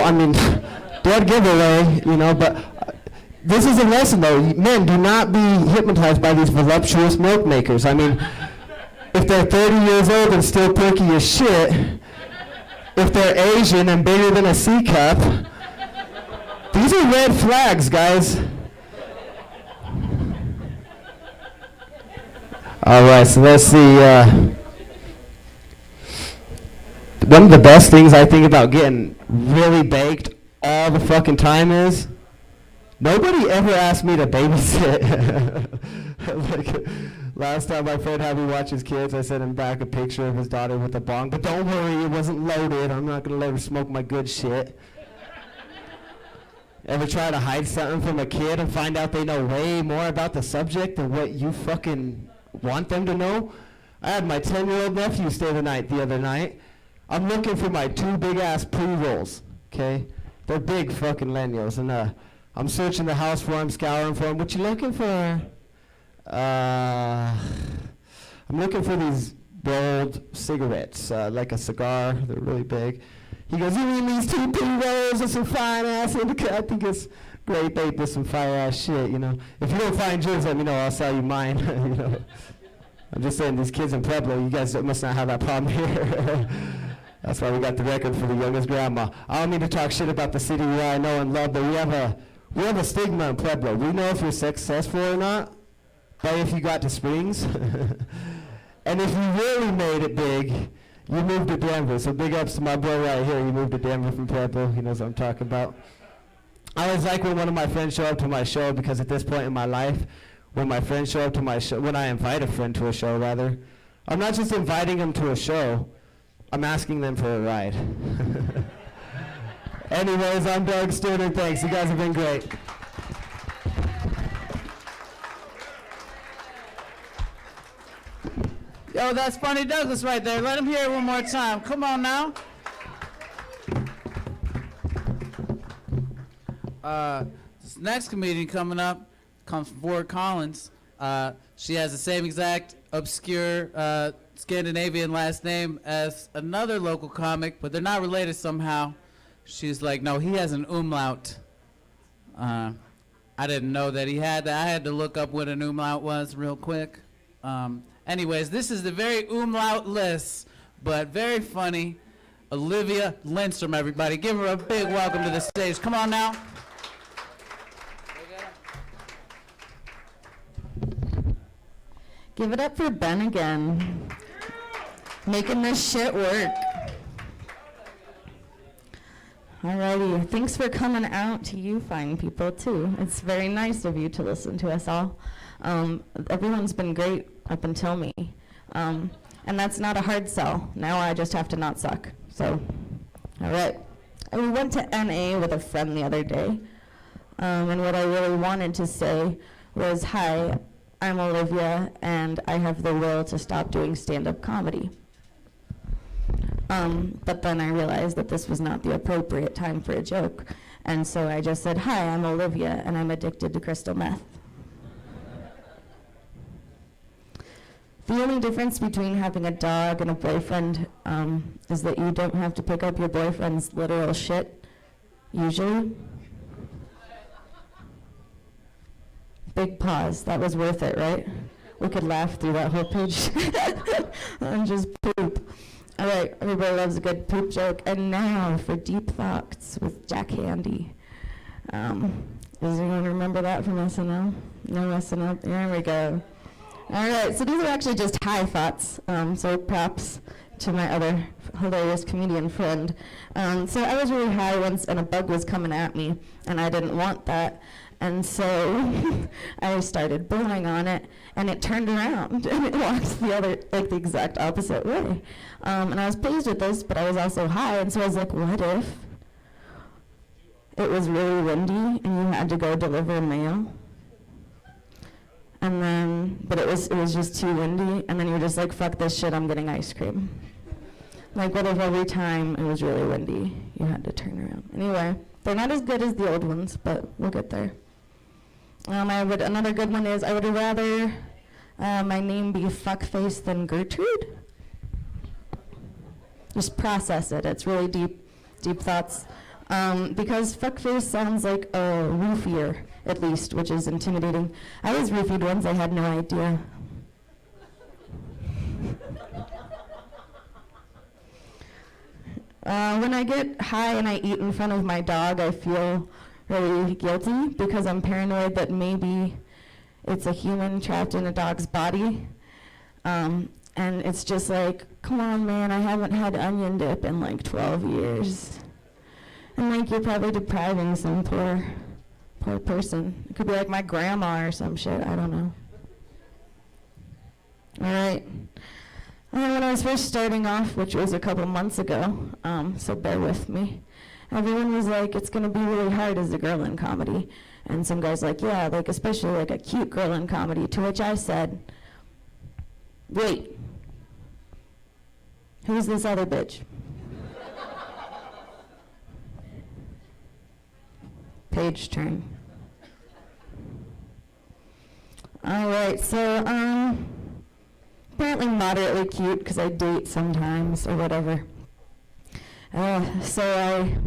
I mean, dead giveaway, but this is a lesson, though. Men, do not be hypnotized by these voluptuous milk makers. I mean, if they're 30 years old and still perky as shit, if they're Asian and bigger than a C cup, these are red flags, guys. All right, so let's see. One of the best things I think about getting really baked all the fucking time is nobody ever asked me to babysit. Like, last time my friend had me watch his kids, I sent him back a picture of his daughter with a bong. But don't worry, it wasn't loaded. I'm not going to let her smoke my good shit. Ever try to hide something from a kid and find out they know way more about the subject than what you fucking want them to know? I had my 10-year-old nephew stay the night the other night. I'm looking for my 2 big-ass pre-rolls, okay? They're big fucking Lenyos, and I'm searching the house for him, scouring for him. What you looking for? I'm looking for these bold cigarettes, like a cigar. They're really big. He goes, you mean these 2 pre-rolls and some fine-ass indica? I think it's great bait with some fire-ass shit, If you don't find yours, let me know. I'll sell you mine, I'm just saying, these kids in Pueblo, you guys must not have that problem here. That's why we got the record for the youngest grandma. I don't mean to talk shit about the city where I know and love, but we have a stigma in Pueblo. We know if you're successful or not, but if you got to Springs. And if you really made it big, you moved to Denver. So big ups to my boy right here. He moved to Denver from Pueblo. He knows what I'm talking about. I always like when one of my friends show up to my show, because at this point in my life, when my friends show up to my show, when I invite a friend to a show, rather, I'm not just inviting them to a show, I'm asking them for a ride. Anyways, I'm Doug Stewart. Thanks. You guys have been great. Yo, that's Funny Douglas right there. Let him hear it one more time. Come on now. This next comedian coming up comes from Fort Collins. She has the same exact obscure Scandinavian last name as another local comic, but they're not related somehow. She's like, no, he has an umlaut. I didn't know that he had that. I had to look up what an umlaut was real quick. Anyways, this is the very umlaut-less, but very funny, Olivia Lindstrom, everybody. Give her a big welcome to the stage. Come on now. Give it up for Ben again. Making this shit work. Alrighty, thanks for coming out to you fine people too. It's very nice of you to listen to us all. Everyone's been great up until me. And that's not a hard sell. Now I just have to not suck. So, alright. We went to NA with a friend the other day. And what I really wanted to say was, hi, I'm Olivia, and I have the will to stop doing stand-up comedy. But then I realized that this was not the appropriate time for a joke. And so I just said, hi, I'm Olivia, and I'm addicted to crystal meth. The only difference between having a dog and a boyfriend is that you don't have to pick up your boyfriend's literal shit, usually. Big pause. That was worth it, right? We could laugh through that whole page and just poop. All right, everybody loves a good poop joke. And now for Deep Thoughts with Jack Handy. Does anyone remember that from SNL? No SNL? There we go. All right, so these are actually just high thoughts. So props to my other hilarious comedian friend. So I was really high once, and a bug was coming at me, and I didn't want that. And so I started blowing on it, and it turned around, and it walked the other, like the exact opposite way. And I was pleased with this, but I was also high, and so I was like, what if it was really windy, and you had to go deliver mail? And then, but it was just too windy, and then you were just like, fuck this shit, I'm getting ice cream. Like, what if every time it was really windy, you had to turn around? Anyway, they're not as good as the old ones, but we'll get there. Another good one is, I would rather my name be Fuckface than Gertrude. Just process it. It's really deep thoughts. Because fuckface sounds like a roofier, at least, which is intimidating. I was roofied once, I had no idea. When I get high and I eat in front of my dog, I feel really guilty because I'm paranoid that maybe it's a human trapped in a dog's body. And it's just like, come on, man, I haven't had onion dip in like 12 years. And like, you're probably depriving some poor person. It could be like my grandma or some shit, I don't know. All right. When I was first starting off, which was a couple months ago, so bear with me, everyone was like, it's gonna be really hard as a girl in comedy. And some guys like, yeah, like especially like a cute girl in comedy, to which I said, wait, who's this other bitch? Page turn. All right, so, apparently moderately cute because I date sometimes or whatever. My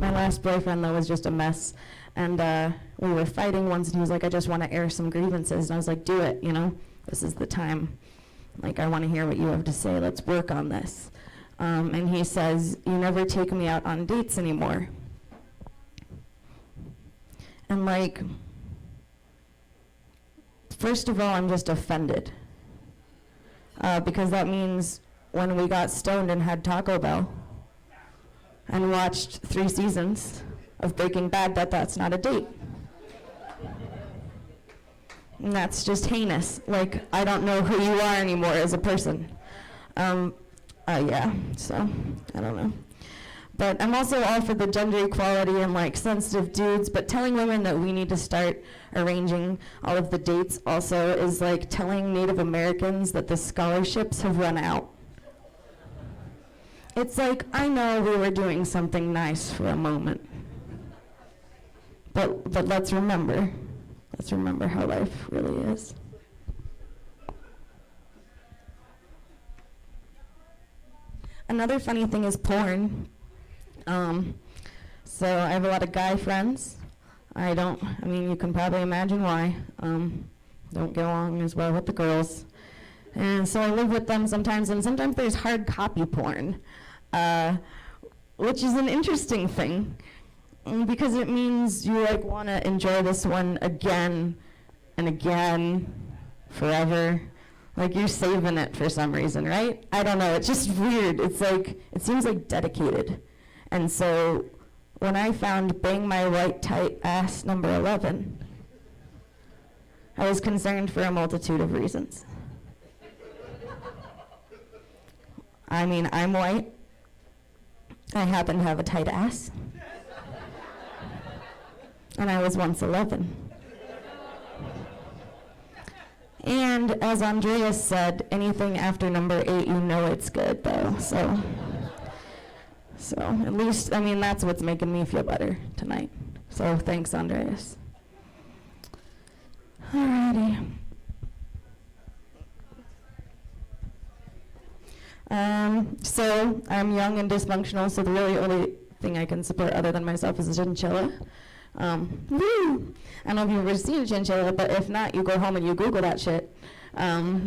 last boyfriend though was just a mess, and we were fighting once, and he was like, I just want to air some grievances, and I was like, do it, you know, this is the time. Like, I want to hear what you have to say, let's work on this. And he says, you never take me out on dates anymore. And like, first of all, I'm just offended. Because that means when we got stoned and had Taco Bell and watched 3 seasons of Breaking Bad, that's not a date. And that's just heinous. Like, I don't know who you are anymore as a person. Yeah, so, I don't know. But I'm also all for the gender equality and like sensitive dudes, but telling women that we need to start arranging all of the dates also is like telling Native Americans that the scholarships have run out. It's like, I know we were doing something nice for a moment, but let's remember how life really is. Another funny thing is porn. So I have a lot of guy friends. You can probably imagine why. Don't get along as well with the girls. And so I live with them sometimes, and sometimes there's hard copy porn, which is an interesting thing, because it means you like want to enjoy this one again and again, forever. Like you're saving it for some reason, right? I don't know, it's just weird. It's like, it seems like dedicated. And so when I found Bang My White Tight Ass number 11, I was concerned for a multitude of reasons. I mean, I'm white. I happen to have a tight ass. And I was once 11. And as Andreas said, anything after number 8, you know it's good though, so at least, that's what's making me feel better tonight. So thanks, Andreas. Alrighty. So I'm young and dysfunctional, so the really only thing I can support other than myself is a chinchilla. Woo! I don't know if you've ever seen a chinchilla, but if not, you go home and you Google that shit.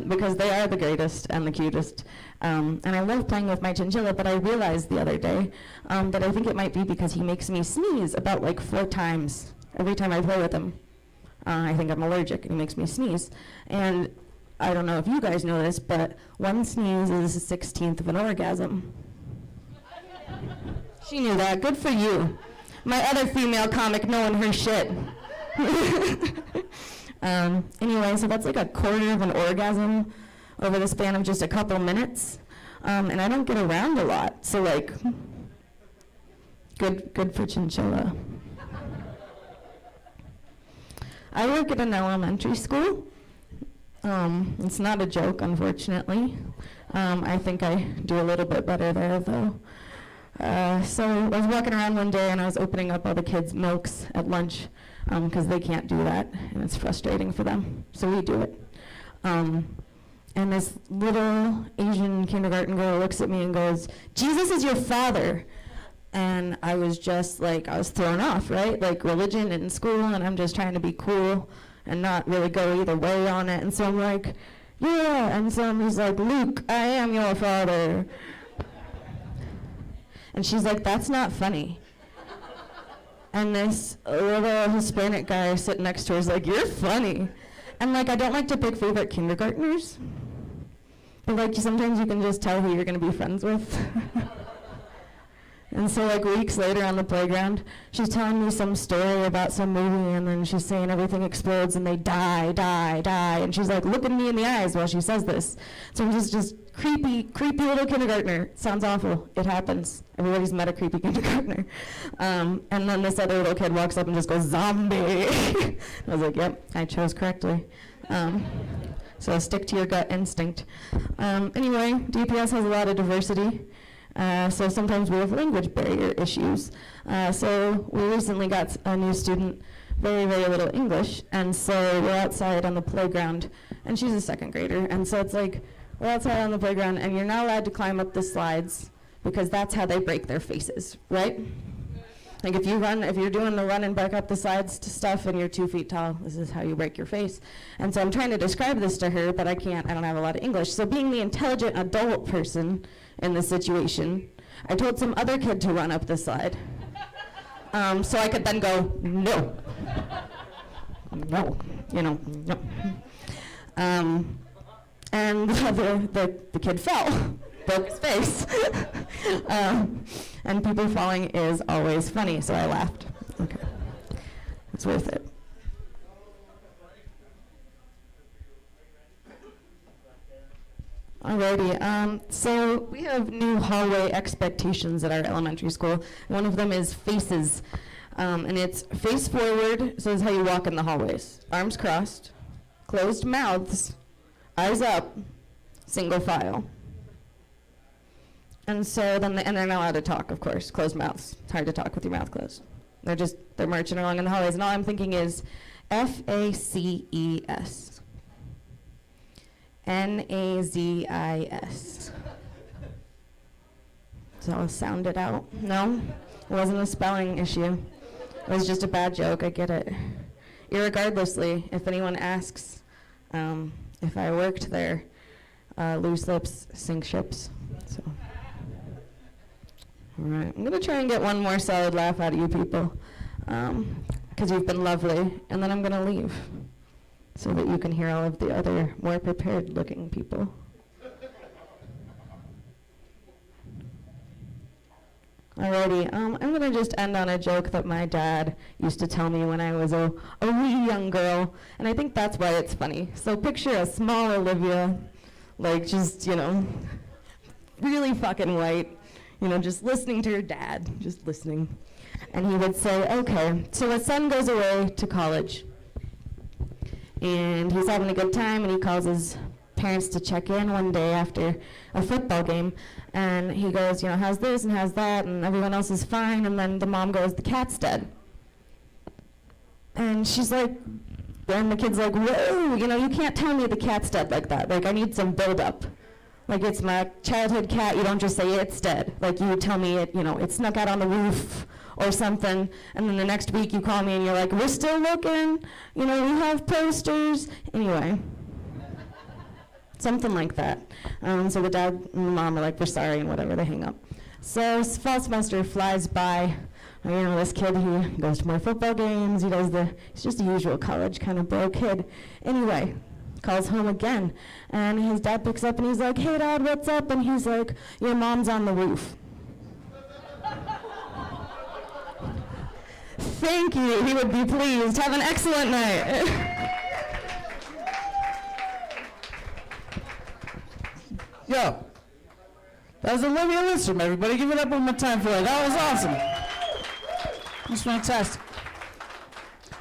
Because they are the greatest and the cutest. And I love playing with my chinchilla, but I realized the other day that I think it might be because he makes me sneeze about like 4 times every time I play with him. I think I'm allergic, and he makes me sneeze. And I don't know if you guys know this, but 1 sneeze is a 16th of an orgasm. She knew that. Good for you. My other female comic knowing her shit. Anyway, so that's like a quarter of an orgasm over the span of just a couple minutes. And I don't get around a lot, so like, good for chinchilla. I work at an elementary school. It's not a joke, unfortunately. I think I do a little bit better there, though. So I was walking around one day and I was opening up all the kids' milks at lunch because they can't do that and it's frustrating for them. So we do it. And this little Asian kindergarten girl looks at me and goes, "Jesus is your father." And I was just like, I was thrown off, right? Like religion in school, and I'm just trying to be cool and not really go either way on it. And so I'm like, yeah. And so he's like, Luke, I am your father. And she's like, that's not funny. And this little Hispanic guy sitting next to her is like, you're funny. And like, I don't like to pick favorite kindergartners, but like sometimes you can just tell who you're gonna be friends with. And so like weeks later on the playground, she's telling me some story about some movie, and then she's saying everything explodes and they die. And she's like looking me in the eyes while she says this. So I'm just creepy little kindergartner. Sounds awful. It happens. Everybody's met a creepy kindergartner. And then this other little kid walks up and just goes, zombie. I was like, yep, I chose correctly. So stick to your gut instinct. Anyway, DPS has a lot of diversity. So sometimes we have language barrier issues. So we recently got a new student, very little English, and so we're outside on the playground, and she's a second grader, and so it's like, we're outside on the playground, and you're not allowed to climb up the slides, because that's how they break their faces, right? Like if you're doing the run and back up the slides to stuff and you're 2 feet tall, this is how you break your face. And so I'm trying to describe this to her, but I can't, I don't have a lot of English. So being the intelligent adult person in this situation, I told some other kid to run up the slide. So I could then go, no, no. And the kid fell, broke his face. And people falling is always funny, so I laughed. Okay, it's worth it. Alrighty, so we have new hallway expectations at our elementary school. One of them is faces, and it's face forward, so this is how you walk in the hallways. Arms crossed, closed mouths, eyes up, single file. And so then, and they're not allowed to talk, of course, closed mouths. It's hard to talk with your mouth closed. They're marching along in the hallways, and all I'm thinking is FACES. NAZIS. So I'll sound it out. No, it wasn't a spelling issue. It was just a bad joke, I get it. Irregardlessly, if anyone asks if I worked there, loose lips sink ships. So. All right, I'm gonna try and get one more solid laugh out of you people, because you've been lovely, and then I'm gonna leave, so that you can hear all of the other more prepared looking people. Alrighty, I'm gonna just end on a joke that my dad used to tell me when I was a wee young girl, and I think that's why it's funny. So picture a small Olivia, like just, really fucking white, just listening to her dad, just listening. And he would say, okay, so his son goes away to college, and he's having a good time, and he calls his parents to check in one day after a football game, and he goes, how's this and how's that, and everyone else is fine, and then the mom goes, the cat's dead. And she's like, and the kid's like, whoa, you can't tell me the cat's dead like that. Like, I need some build-up. Like, it's my childhood cat, you don't just say it's dead. Like, you tell me it, it snuck out on the roof or something, and then the next week you call me and you're like, we're still looking, we have posters. Anyway, something like that. So the dad and the mom are like, we're sorry, and whatever, they hang up. So fall semester flies by. This kid, he goes to more football games, he's just a usual college kind of bro kid. Anyway, calls home again, and his dad picks up and he's like, hey Dad, what's up? And he's like, your mom's on the roof. Thank you, he would be pleased. Have an excellent night. Yo, that was Olivia Lindstrom, everybody. Give it up one more time for her. That was awesome. That was fantastic.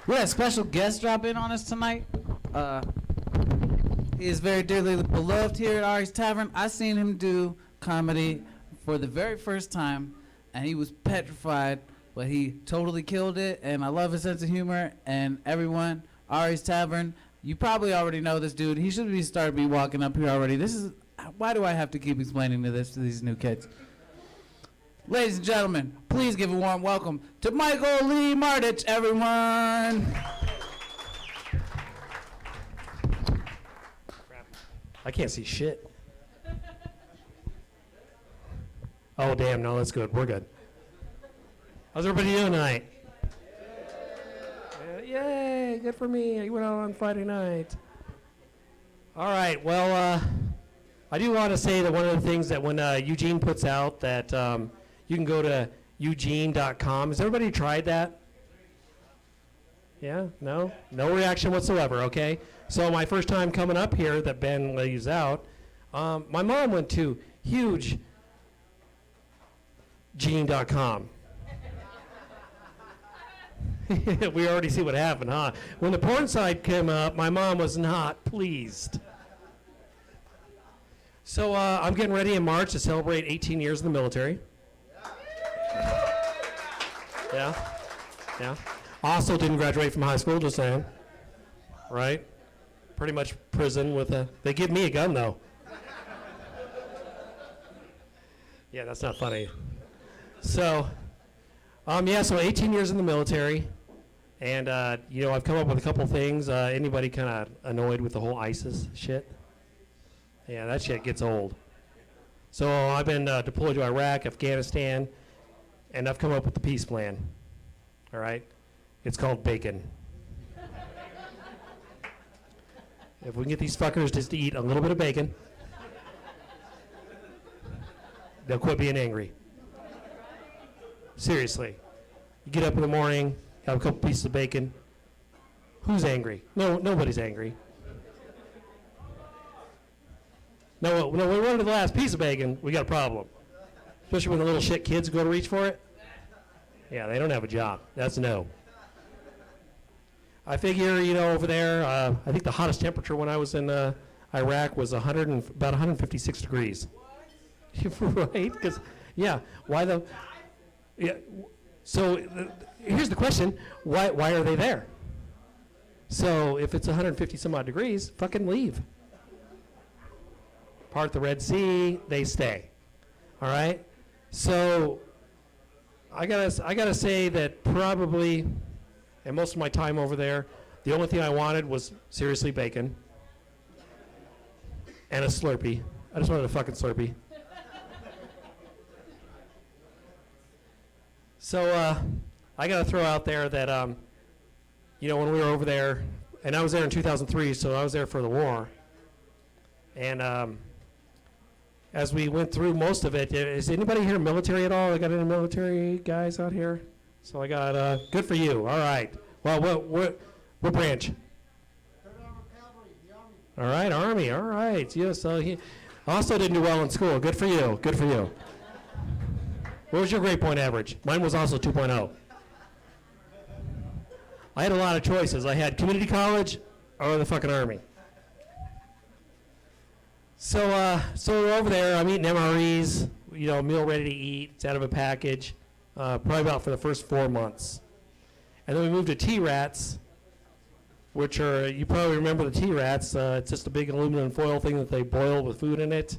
We had a special guest drop in on us tonight. He is very dearly beloved here at Ari's Tavern. I seen him do comedy for the very first time, and he was petrified, but he totally killed it, and I love his sense of humor. And everyone, Ari's Tavern, you probably already know this dude. He should be started me walking up here already. Why do I have to keep explaining to these new kids? Ladies and gentlemen, please give a warm welcome to Michael Lee Mardich, everyone. I can't see shit. Oh, damn, no, that's good. We're good. How's everybody doing tonight? Yay, good for me. I went out on Friday night. All right, well, I do want to say that one of the things that when Eugene puts out that you can go to eugene.com. Has everybody tried that? Yeah? No? No reaction whatsoever, okay? So my first time coming up here that Ben lays out, my mom went to hugegene.com. We already see what happened, huh? When the porn site came up, my mom was not pleased. So I'm getting ready in March to celebrate 18 years in the military. Yeah, yeah. Also didn't graduate from high school, just saying. Right? Pretty much prison with a... They give me a gun, though. Yeah, that's not funny. So, yeah, so 18 years in the military. And, you know, I've come up with a couple things. Anybody kind of annoyed with the whole ISIS shit? Yeah, that shit gets old. So I've been deployed to Iraq, Afghanistan, and I've come up with the peace plan. All right? It's called bacon. If we can get these fuckers just to eat a little bit of bacon, they'll quit being angry. Seriously. You get up in the morning, have a couple pieces of bacon. Who's angry? No, nobody's angry. No, when we run to the last piece of bacon, we got a problem. Especially when the little shit kids go to reach for it. Yeah, they don't have a job. That's a no. I figure, you know, over there, I think the hottest temperature when I was in Iraq was about 156 degrees. Right? Because, yeah, why the... Yeah, so here's the question, why are they there? So if it's 150 some odd degrees, fucking leave. Part the Red Sea, they stay. All right? So I gotta say that probably, and most of my time over there, the only thing I wanted was seriously bacon and a Slurpee. I just wanted a fucking Slurpee. So I gotta throw out there that you know, when we were over there, and I was there in 2003, so I was there for the war, and as we went through most of it, is anybody here military at all? I got any military guys out here? So I got, good for you. All right. Well, what branch? All right, Army. All right. Yeah, so he also didn't do well in school. Good for you. Good for you. What was your grade point average? Mine was also 2.0. I had a lot of choices. I had community college or the fucking Army. So we're over there. I'm eating MREs, you know, meal ready to eat. It's out of a package, probably about for the first 4 months. And then we moved to T-Rats, which are, you probably remember the T-Rats. It's just a big aluminum foil thing that they boil with food in it.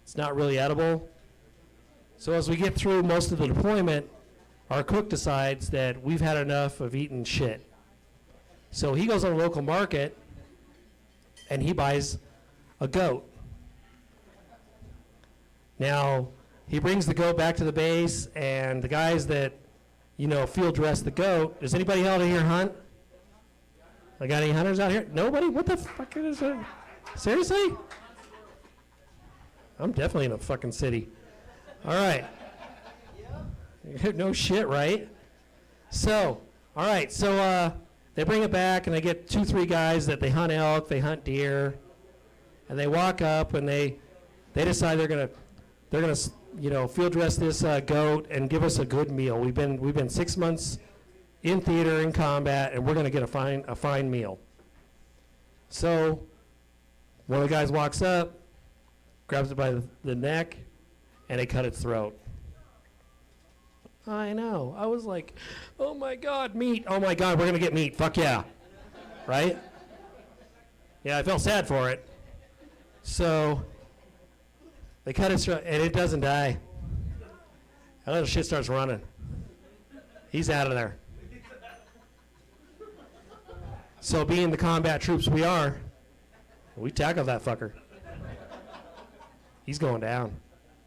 It's not really edible. So as we get through most of the deployment, our cook decides that we've had enough of eating shit. So he goes on a local market, and he buys a goat. Now, he brings the goat back to the base, and the guys that, you know, field dress the goat. Does anybody out here hunt? I got any hunters out here? Nobody? What the fuck is it? Seriously? I'm definitely in a fucking city. All right. No shit, right? So, all right, so they bring it back, and they get 2-3 guys that they hunt elk, they hunt deer, and they walk up, and they decide they're gonna you know, field dress this goat and give us a good meal. We've been 6 months in theater, in combat, and we're gonna get a fine meal. So one of the guys walks up, grabs it by the neck, and they cut its throat. I know. I was like, oh my God, meat. Oh my God, we're gonna get meat. Fuck yeah. Right? Yeah, I felt sad for it. So they cut its throat, and it doesn't die. That little shit starts running. He's out of there. So being the combat troops we are, we tackled that fucker. He's going down,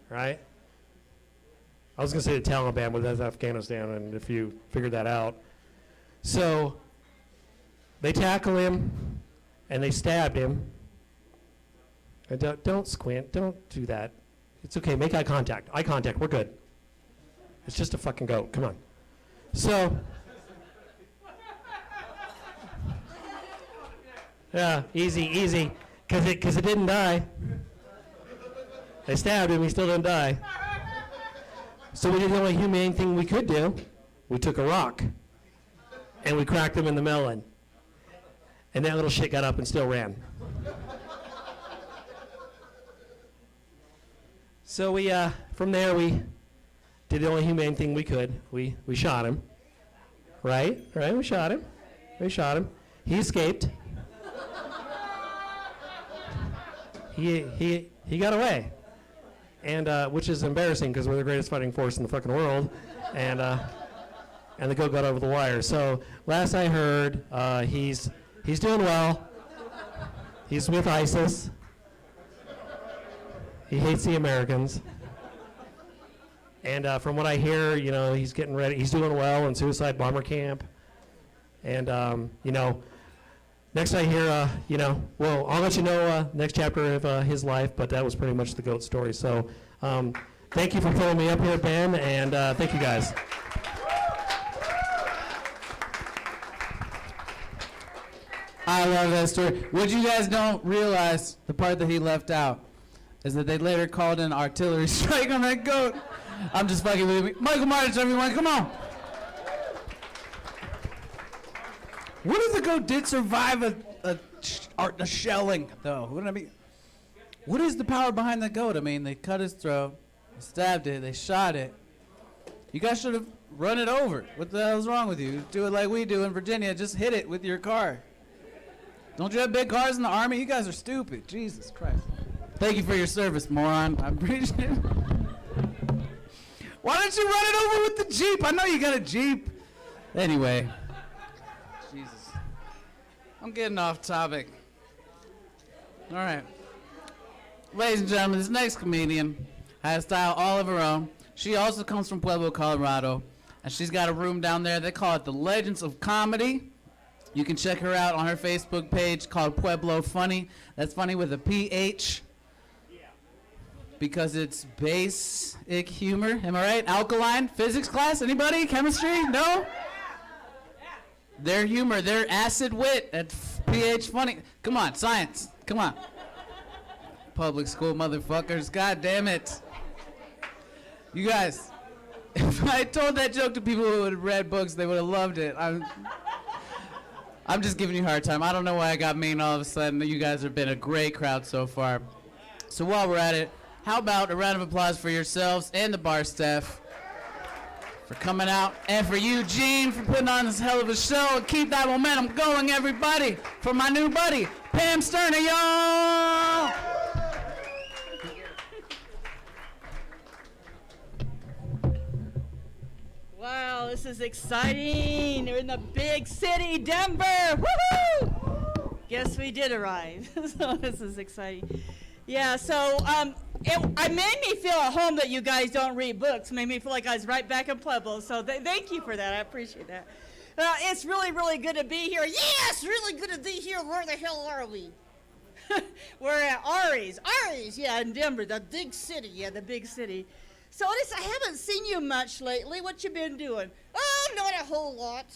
right? I was going to say the Taliban, but that's Afghanistan, and if you figured that out. So they tackle him, and they stabbed him. And don't squint. Don't do that. It's okay. Make eye contact. Eye contact. We're good. It's just a fucking goat. Come on. So, yeah, easy. Because it didn't die. They stabbed him. He still didn't die. So we did the only humane thing we could do. We took a rock, and we cracked him in the melon. And that little shit got up and still ran. So we, from there, we did the only humane thing we could. We shot him. Right? We shot him. He escaped. He got away. And, which is embarrassing because we're the greatest fighting force in the fucking world. And the goat got over the wire. So last I heard, he's doing well. He's with ISIS. He hates the Americans. And from what I hear, he's getting ready. He's doing well in suicide bomber camp. And, next I hear, well, I'll let you know next chapter of his life, but that was pretty much the goat story. So thank you for pulling me up here, Ben, and thank you guys. I love that story. What you guys don't realize, the part that he left out, is that they later called in artillery strike on that goat. I'm just fucking with you. Michael Myers, everyone, come on. What if the goat did survive a shelling, though? What is the power behind the goat? I mean, they cut his throat, they stabbed it, they shot it. You guys should have run it over. What the hell is wrong with you? Do it like we do in Virginia. Just hit it with your car. Don't you have big cars in the Army? You guys are stupid. Jesus Christ. Thank you for your service, moron. I appreciate it. Why don't you run it over with the Jeep? I know you got a Jeep. Anyway. Jesus. I'm getting off topic. All right. Ladies and gentlemen, this next comedian has a style all of her own. She also comes from Pueblo, Colorado. And she's got a room down there. They call it the Legends of Comedy. You can check her out on her Facebook page called Pueblo Funny. That's funny with a PH. Because it's basic humor. Am I right? Alkaline? Physics class? Anybody? Chemistry? No? Their humor, their acid wit at PH Funny. Come on, science. Come on. Public school motherfuckers. God damn it. You guys, if I told that joke to people who had read books, they would have loved it. I'm just giving you a hard time. I don't know why I got mean all of a sudden. You guys have been a great crowd so far. So while we're at it, how about a round of applause for yourselves and the bar staff for coming out, and for you, Gene, for putting on this hell of a show. And keep that momentum going, everybody. For my new buddy, Pam Sterner, y'all. Wow, this is exciting. We're in the big city, Denver. Woohoo! Guess we did arrive. So this is exciting. Yeah, so it made me feel at home that you guys don't read books. It made me feel like I was right back in Pueblo. So thank you for that. I appreciate that. It's really, really good to be here. Yes, really good to be here. Where the hell are we? We're at Ari's. Ari's, yeah, in Denver, the big city. Yeah, the big city. So I haven't seen you much lately. What you been doing? Oh, not a whole lot.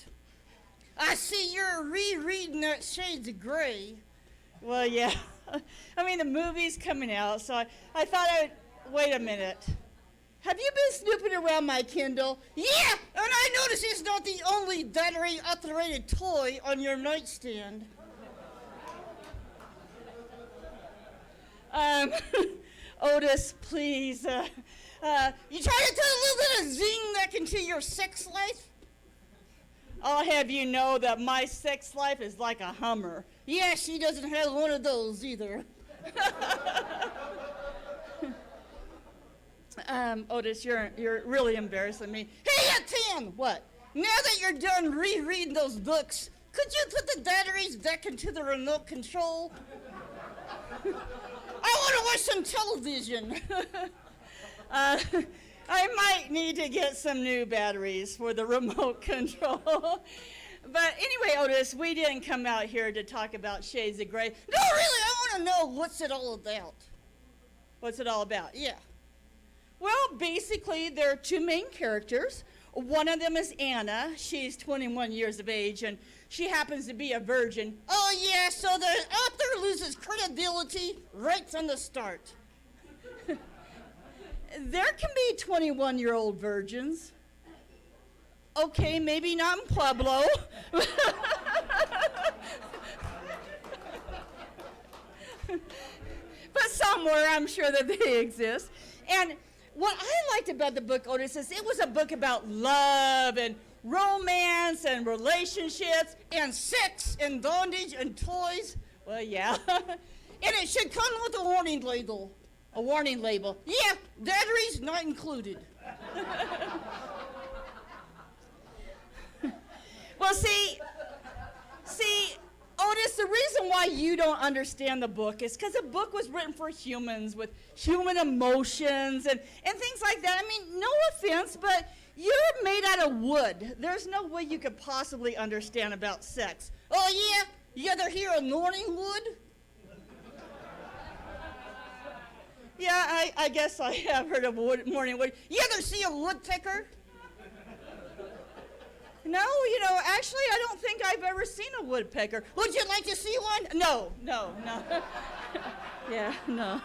I see you're rereading that Shades of Grey. Well, yeah. I mean, the movie's coming out, so I thought wait a minute. Have you been snooping around my Kindle? Yeah, and I noticed it's not the only battery-operated toy on your nightstand. Otis, please. You trying to put a little bit of zing back into your sex life? I'll have you know that my sex life is like a Hummer. Yeah, she doesn't have one of those either. Otis, you're really embarrassing me. Hey, at 10, what? Now that you're done rereading those books, could you put the batteries back into the remote control? I want to watch some television. I might need to get some new batteries for the remote control. But anyway, Otis, we didn't come out here to talk about Shades of Grey. No, really, I want to know what's it all about. What's it all about? Yeah. Well, basically, there are two main characters. One of them is Anna. She's 21 years of age, and she happens to be a virgin. Oh, yeah, so the author loses credibility right from the start. There can be 21-year-old virgins. Okay, maybe not in Pueblo. But somewhere, I'm sure that they exist. And what I liked about the book, Otis, is it was a book about love and romance and relationships and sex and bondage and toys. Well, yeah. And it should come with a warning label. A warning label. Yeah, batteries not included. Well, see, Otis, the reason why you don't understand the book is because the book was written for humans with human emotions and things like that. I mean, no offense, but you're made out of wood. There's no way you could possibly understand about sex. Oh, yeah? You ever hear of morning wood? Yeah, I guess I have heard of morning wood. You ever see a woodpecker? No, actually, I don't think I've ever seen a woodpecker. Would you like to see one? No. Yeah, no.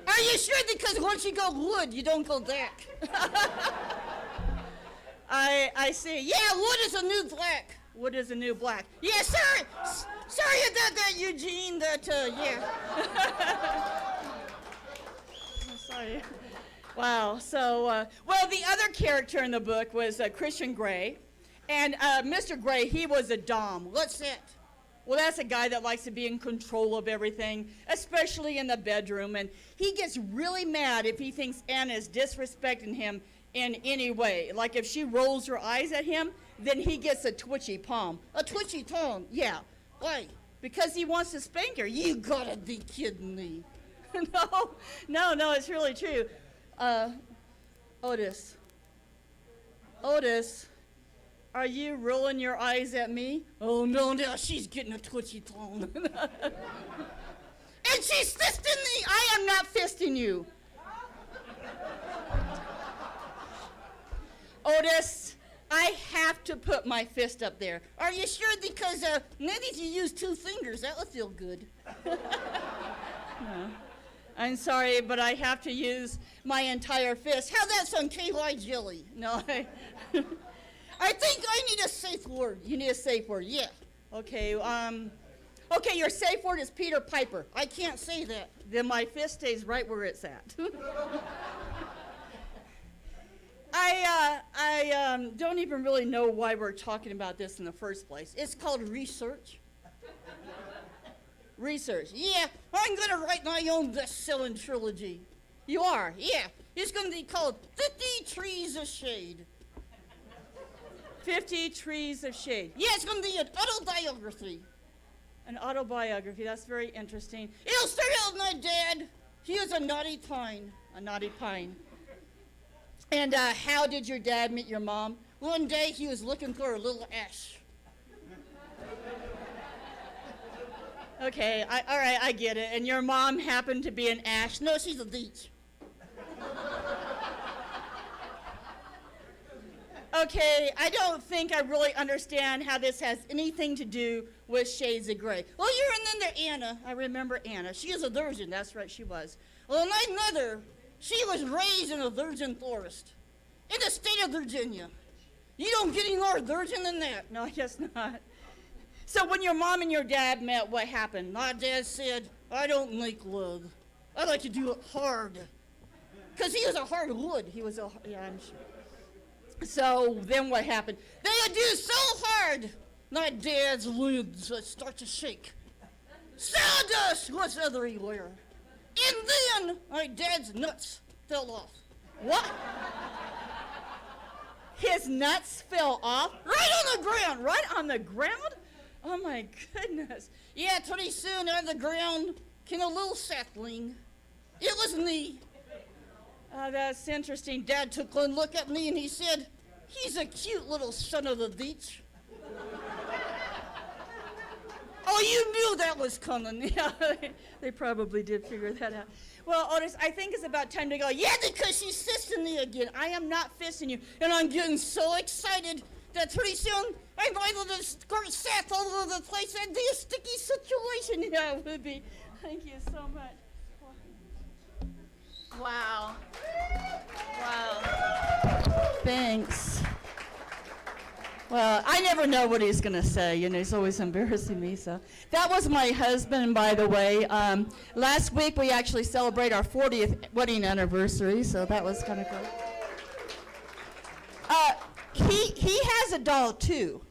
Are you sure? Because once you go wood, you don't go back. I see. Yeah, wood is a new black. Wood is a new black. Yeah, sorry about that, Eugene. Yeah. Sorry. Wow. So, the other character in the book was Christian Grey. And Mr. Grey, he was a dom. What's that? Well, that's a guy that likes to be in control of everything, especially in the bedroom. And he gets really mad if he thinks Anna is disrespecting him in any way. Like if she rolls her eyes at him, then he gets a twitchy palm. A twitchy palm, yeah. Why? Because he wants to spank her. You gotta be kidding me. No, it's really true. Otis, are you rolling your eyes at me? Oh, no, she's getting a twitchy tone. And she's fisting me. I am not fisting you. Otis, I have to put my fist up there. Are you sure? Because maybe if you use 2 fingers, that would feel good. No. I'm sorry, but I have to use my entire fist. How's that sound, KY jelly? No, I think I need a safe word. You need a safe word, yeah. Okay, your safe word is Peter Piper. I can't say that. Then my fist stays right where it's at. I don't even really know why we're talking about this in the first place. It's called research. Research. Yeah, I'm going to write my own best-selling trilogy. You are? Yeah. It's going to be called 50 Trees of Shade. 50 Trees of Shade. Yeah, it's going to be an autobiography. An autobiography. That's very interesting. It'll start out with my dad. He was a naughty pine. And how did your dad meet your mom? One day he was looking for a little ash. Okay, all right, I get it. And your mom happened to be an ash. No, she's a beech. Okay, I don't think I really understand how this has anything to do with Shades of Grey. Well, you're in there, Anna. I remember Anna. She is a virgin. That's right, she was. Well, my mother, she was raised in a virgin forest in the state of Virginia. You don't get any more virgin than that. No, I guess not. So when your mom and your dad met, what happened? My dad said, I don't make love. I like to do it hard. Because he was a hard wood. I'm sure. So then what happened? They would do so hard, my dad's limbs would start to shake. Sawdust was everywhere. And then my dad's nuts fell off. What? His nuts fell off? Right on the ground. Right on the ground? Oh my goodness. Yeah, pretty soon out of the ground came a little sapling. It was me. That's interesting. Dad took one look at me and he said, he's a cute little son of the beach. Oh, you knew that was coming. Yeah, they probably did figure that out. Well, Otis, I think it's about time to go. Yeah, because she's fisting me again. I am not fisting you. And I'm getting so excited that pretty soon I'm able to squirt sap all over the place. That'd be a sticky situation. Yeah, it would be. Thank you so much. Wow. Wow. Thanks. Well, I never know what he's going to say. You know, he's always embarrassing me. So that was my husband, by the way. Last week, we actually celebrated our 40th wedding anniversary, so that was kind of cool. He has a doll, too.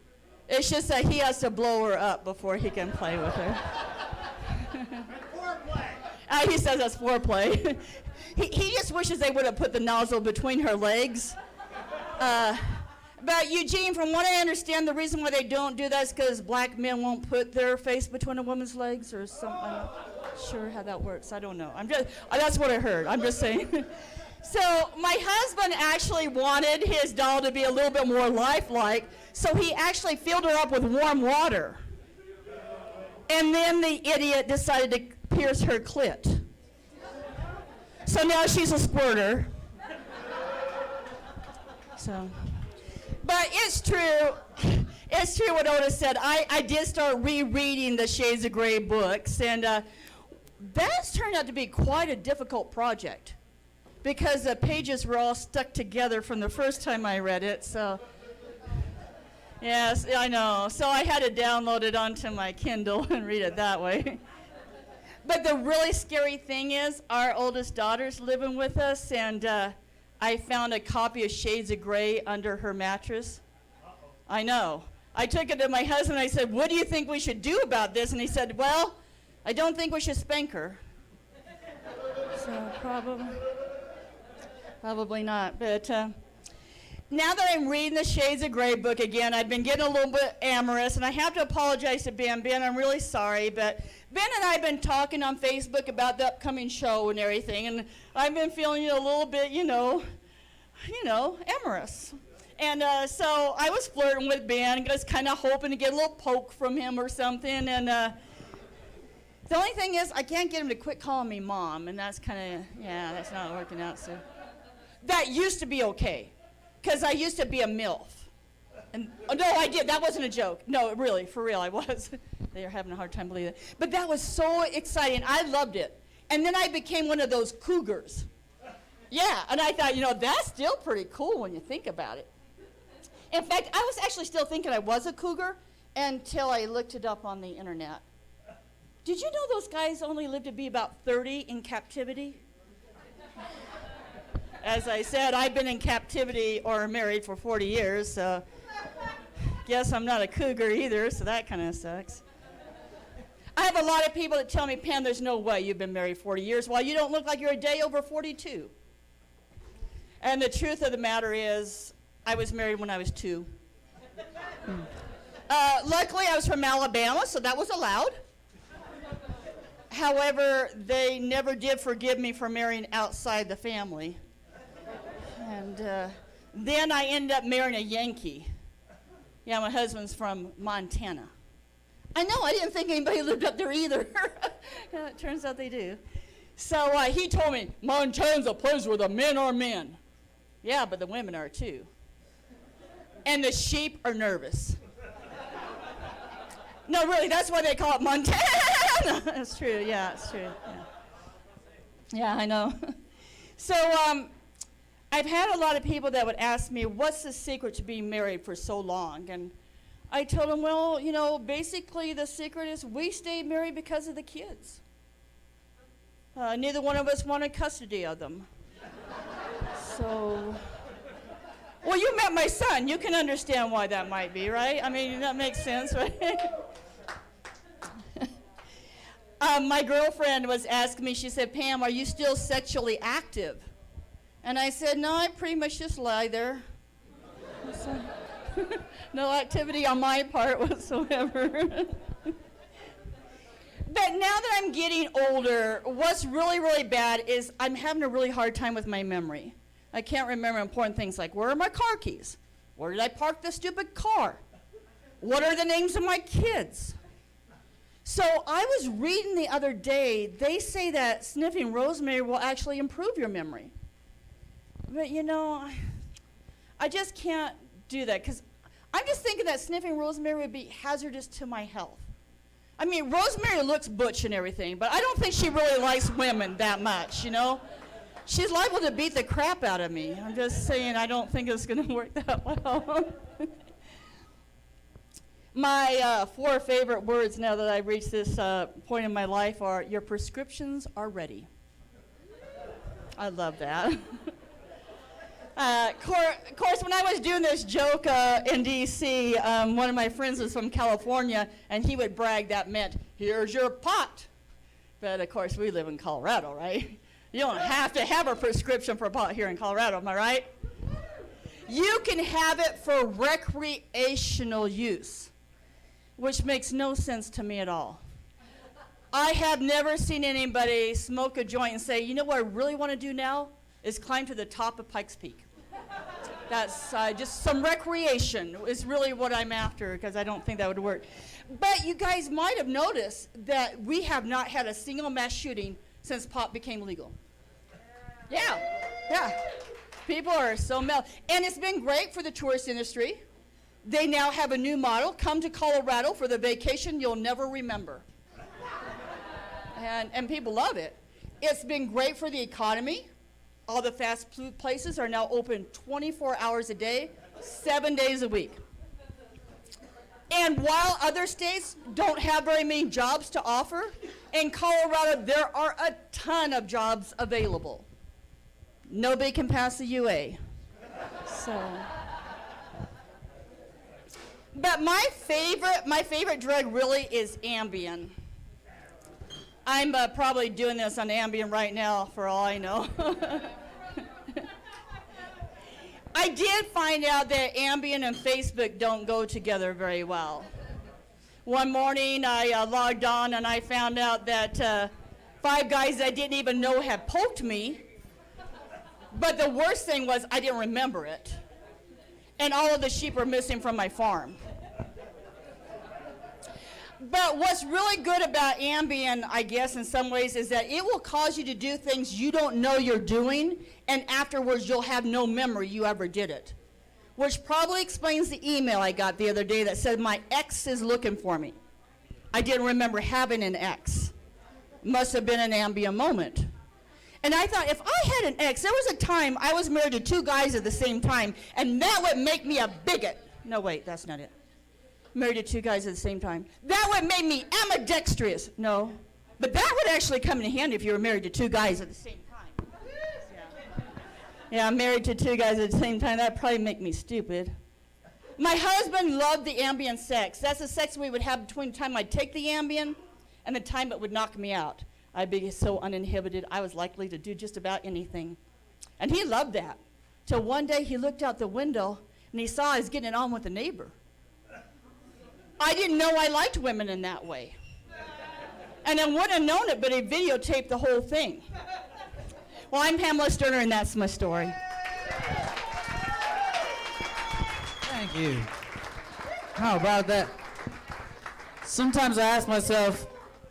It's just that he has to blow her up before he can play with her. Foreplay. He says that's foreplay. He just wishes they would have put the nozzle between her legs. But Eugene, from what I understand, the reason why they don't do that is because black men won't put their face between a woman's legs or something. I'm not sure how that works. I don't know. That's what I heard. I'm just saying. So my husband actually wanted his doll to be a little bit more lifelike, so he actually filled her up with warm water. And then the idiot decided to pierce her clit. So now she's a squirter. So, but it's true. It's true what Otis said. I did start rereading the Shades of Grey books, and that's turned out to be quite a difficult project because the pages were all stuck together from the first time I read it. So, yes, I know. So I had to download it onto my Kindle and read it that way. But the really scary thing is our oldest daughter's living with us, and I found a copy of Shades of Grey under her mattress. I know. I took it to my husband. I said, what do you think we should do about this? And he said, well, I don't think we should spank her. So probably not. But now that I'm reading the Shades of Grey book again, I've been getting a little bit amorous, and I have to apologize to Ben. Ben, I'm really sorry, but Ben and I have been talking on Facebook about the upcoming show and everything, and I've been feeling a little bit, amorous. And so I was flirting with Ben, just kind of hoping to get a little poke from him or something, and the only thing is I can't get him to quit calling me Mom, and that's kind of, that's not working out, so. That used to be okay. Because I used to be a MILF. And no, I did. That wasn't a joke. No, really, for real, I was. They are having a hard time believing it. But that was so exciting. I loved it. And then I became one of those cougars. Yeah, and I thought, that's still pretty cool when you think about it. In fact, I was actually still thinking I was a cougar until I looked it up on the internet. Did you know those guys only live to be about 30 in captivity? As I said, I've been in captivity or married for 40 years, so guess I'm not a cougar either, so that kind of sucks. I have a lot of people that tell me, Pam, there's no way you've been married 40 years. Well, you don't look like you're a day over 42. And the truth of the matter is, I was married when I was 2. Luckily, I was from Alabama, so that was allowed. However, they never did forgive me for marrying outside the family. And then I ended up marrying a Yankee. Yeah, my husband's from Montana. I know, I didn't think anybody lived up there either. Yeah, it turns out they do. So he told me, Montana's a place where the men are men. Yeah, but the women are too. And the sheep are nervous. No, really, that's why they call it Montana. That's true, yeah, it's true. Yeah, I know. So, I've had a lot of people that would ask me, what's the secret to being married for so long? And I told them, well, basically the secret is we stayed married because of the kids. Neither one of us wanted custody of them. So, well, you met my son. You can understand why that might be, right? I mean, that makes sense, right? My girlfriend was asking me, she said, Pam, are you still sexually active? And I said, no, I pretty much just lie there. So, no activity on my part whatsoever. But now that I'm getting older, what's really, really bad is I'm having a really hard time with my memory. I can't remember important things like, where are my car keys? Where did I park the stupid car? What are the names of my kids? So I was reading the other day, they say that sniffing rosemary will actually improve your memory. But you know, I just can't do that because I'm just thinking that sniffing rosemary would be hazardous to my health. I mean, Rosemary looks butch and everything, but I don't think she really likes women that much, you know? She's liable to beat the crap out of me. I'm just saying I don't think it's going to work that well. My 4 favorite words now that I've reached this point in my life are, your prescriptions are ready. I love that. Of course, when I was doing this joke in D.C., one of my friends was from California, and he would brag that meant, here's your pot. But, of course, we live in Colorado, right? You don't have to have a prescription for pot here in Colorado, am I right? You can have it for recreational use, which makes no sense to me at all. I have never seen anybody smoke a joint and say, you know what I really want to do now is climb to the top of Pikes Peak. That's just some recreation is really what I'm after, because I don't think that would work. But you guys might have noticed that we have not had a single mass shooting since pot became legal. Yeah. People are so mellow. And it's been great for the tourist industry. They now have a new model. Come to Colorado for the vacation you'll never remember. And people love it. It's been great for the economy. All the fast food places are now open 24 hours a day, 7 days a week. And while other states don't have very many jobs to offer, in Colorado there are a ton of jobs available. Nobody can pass the UA. But my favorite drug really is Ambien. I'm probably doing this on Ambien right now, for all I know. I did find out that Ambien and Facebook don't go together very well. One morning I logged on and I found out that 5 guys I didn't even know had poked me. But the worst thing was I didn't remember it. And all of the sheep are missing from my farm. But what's really good about Ambien, I guess, in some ways, is that it will cause you to do things you don't know you're doing, and afterwards you'll have no memory you ever did it. Which probably explains the email I got the other day that said my ex is looking for me. I didn't remember having an ex. Must have been an Ambien moment. And I thought, if I had an ex, there was a time I was married to 2 guys at the same time, and that would make me a bigot. No, wait, that's not it. Married to 2 guys at the same time. That would make me ambidextrous. No. But that would actually come in handy if you were married to 2 guys at the same time. Yeah, I'm married to 2 guys at the same time. That'd probably make me stupid. My husband loved the Ambien sex. That's the sex we would have between the time I'd take the Ambien and the time it would knock me out. I'd be so uninhibited, I was likely to do just about anything. And he loved that. Till one day he looked out the window and he saw I was getting it on with a neighbor. I didn't know I liked women in that way. And I wouldn't have known it, but he videotaped the whole thing. Well, I'm Pamela Sterner, and that's my story. Thank you. How about that? Sometimes I ask myself,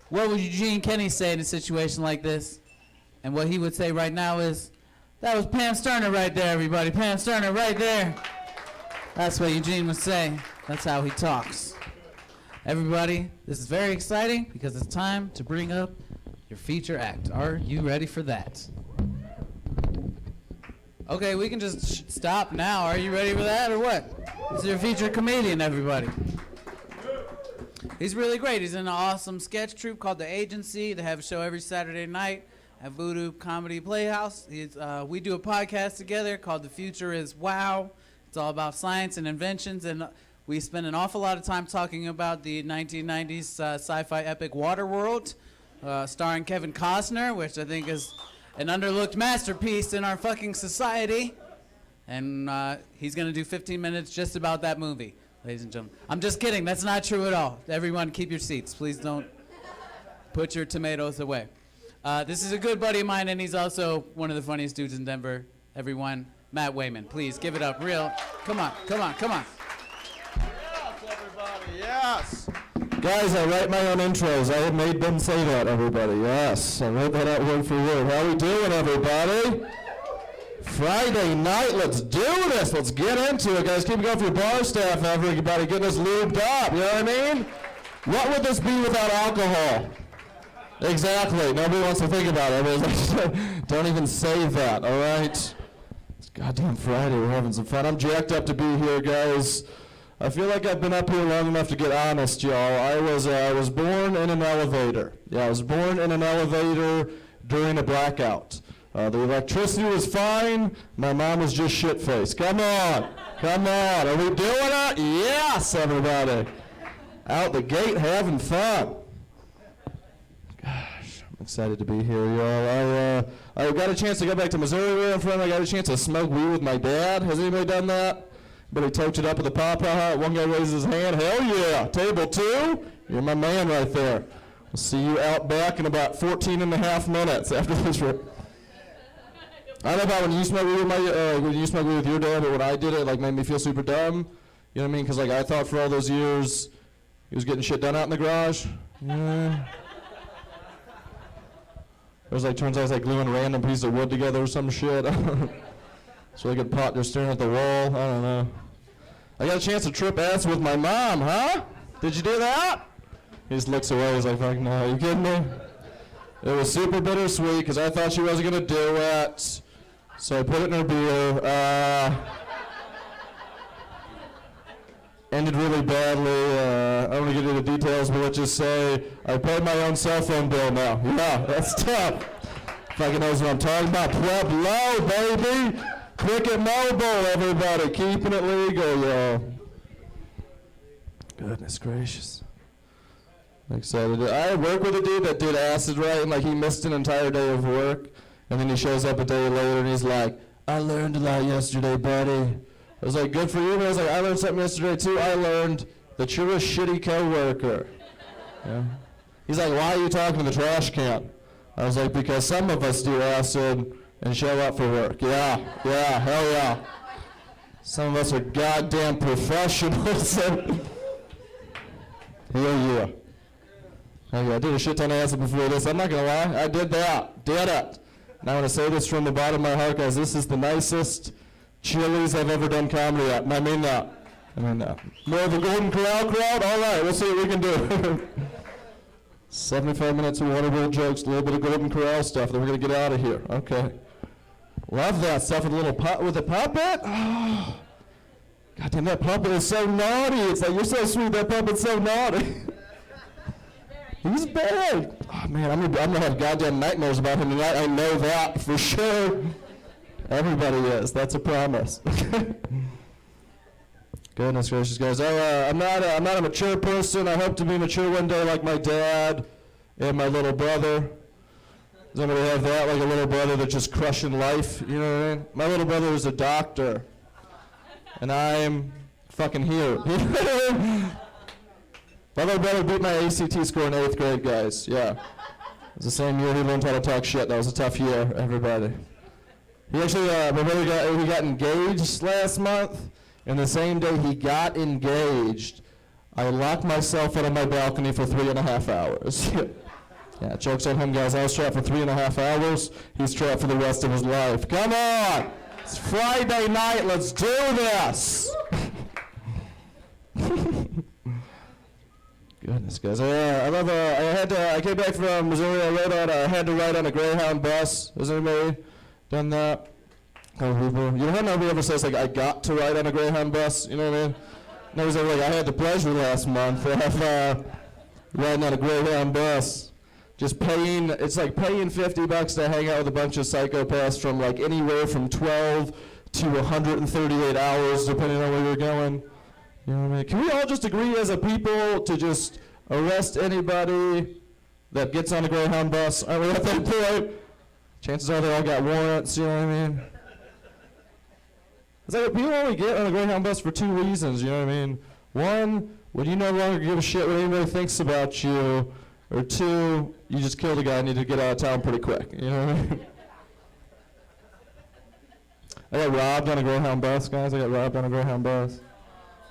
what would Eugene Kenny say in a situation like this? And what he would say right now is, that was Pam Sterner right there, everybody. Pam Sterner right there. That's what Eugene would say. That's how he talks. Everybody, this is very exciting because it's time to bring up your feature act. Are you ready for that? Okay, we can just stop now. Are you ready for that or what? This is your featured comedian, everybody. He's really great. He's in an awesome sketch troupe called The Agency. They have a show every Saturday night at Voodoo Comedy Playhouse. We do a podcast together called The Future is Wow. It's all about science and inventions, and we spend an awful lot of time talking about the 1990s sci-fi epic Waterworld. starring Kevin Costner, which I think is an underlooked masterpiece in our fucking society. And he's going to do 15 minutes just about that movie, ladies and gentlemen. I'm just kidding. That's not true at all. Everyone, keep your seats. Please don't put your tomatoes away. This is a good buddy of mine, and he's also one of the funniest dudes in Denver. Everyone, Matt Wayman. Please give it up. Real. Come on, come on, come on. Yes, everybody, yes. Guys, I write my own intros. I have made them say that, everybody. Yes, I wrote that out word for word. How we doing, everybody? Friday night, let's do this. Let's get into it, guys. Keep it going for your bar staff, everybody. Getting us lubed up, you know what I mean? What would this be without alcohol? Exactly. Nobody wants to think about it. Everybody's like, don't even say that, all right? It's goddamn Friday. We're having some fun. I'm jacked up to be here, guys. I feel like I've been up here long enough to get honest, y'all. I was born in an elevator. Yeah, I was born in an elevator during a blackout. The electricity was fine. My mom was just shit-faced. Come on. Come on. Are we doing it? Yes, everybody. Out the gate having fun. Gosh, I'm excited to be here, y'all. I got a chance to go back to Missouri where I'm from. I got a chance to smoke weed with my dad. Has anybody done that? But he toked it up at the Papa. One guy raises his hand. Hell yeah. Table 2? You're my man right there. We'll see you out back in about 14 and a half minutes after this trip. I don't know about when you smoke weed with your dad, but when I did it, like, made me feel super dumb. You know what I mean? Because, like, I thought for all those years he was getting shit done out in the garage. Yeah. It was like, turns out it's like gluing random pieces of wood together or some shit. It's really good pot just staring at the wall. I don't know. I got a chance to trip ass with my mom, huh? Did you do that? He just looks away. He's like, fuck no, are you kidding me? It was super bittersweet because I thought she wasn't going to do it. So I put it in her beer. Ended really badly. I don't want to get into the details, but let's just say I paid my own cell phone bill now. Yeah, that's tough. Fucking knows what I'm talking about. Pleb low, baby. Cricket Mobile, everybody. Keeping it legal, y'all. Goodness gracious. I'm excited. I work with a dude that did acid, right? And like he missed an entire day of work. And then he shows up a day later and he's like, I learned a lot yesterday, buddy. I was like, good for you. And I was like, I learned something yesterday too. I learned that you're a shitty coworker. Yeah. He's like, why are you talking to the trash can? I was like, because some of us do acid and show up for work. Yeah, hell yeah. Some of us are goddamn professionals. Hell yeah. Hell yeah, I did a shit ton of acid before this. I'm not gonna lie, I did that. Did it. And I want to say this from the bottom of my heart, guys. This is the nicest Chili's I've ever done comedy at. And I mean that. More of a Golden Corral crowd? All right, we'll see what we can do. 75 minutes of Waterworld jokes, a little bit of Golden Corral stuff, then we're going to get out of here. Okay. Love that stuff with a little with a puppet. Oh, God damn, that puppet is so naughty. It's like, you're so sweet, that puppet's so naughty. He's bad. Oh, man, I'm gonna have goddamn nightmares about him tonight. I know that for sure. Everybody is. That's a promise. Goodness gracious, guys. I'm not a mature person. I hope to be mature one day like my dad and my little brother. Does anybody have that? Like a little brother that's just crushing life? You know what I mean? My little brother is a doctor. And I'm fucking here. My little brother beat my ACT score in 8th grade, guys. Yeah. It was the same year he learned how to talk shit. That was a tough year, everybody. He actually, my brother got engaged last month. And the same day he got engaged, I locked myself out of my balcony for 3.5 hours. Yeah, joke's on him, guys. I was trapped for 3.5 hours. He's trapped for the rest of his life. Come on! It's Friday night. Let's do this! Goodness, guys. I came back from Missouri. I had to ride on a Greyhound bus. Has anybody done that? You know how nobody ever says, like, I got to ride on a Greyhound bus? You know what I mean? Nobody's ever like, I had the pleasure last month of riding on a Greyhound bus. Just paying, it's like paying $50 to hang out with a bunch of psychopaths from like anywhere from 12 to 138 hours, depending on where you're going. You know what I mean? Can we all just agree as a people to just arrest anybody that gets on a Greyhound bus. Are we at that point? Chances are they all got warrants, you know what I mean? It's like people only get on a Greyhound bus for 2 reasons, you know what I mean? One, when you no longer give a shit what anybody thinks about you, or 2, you just killed a guy and need to get out of town pretty quick, you know what I mean? I got robbed on a Greyhound bus, guys. I got robbed on a Greyhound bus.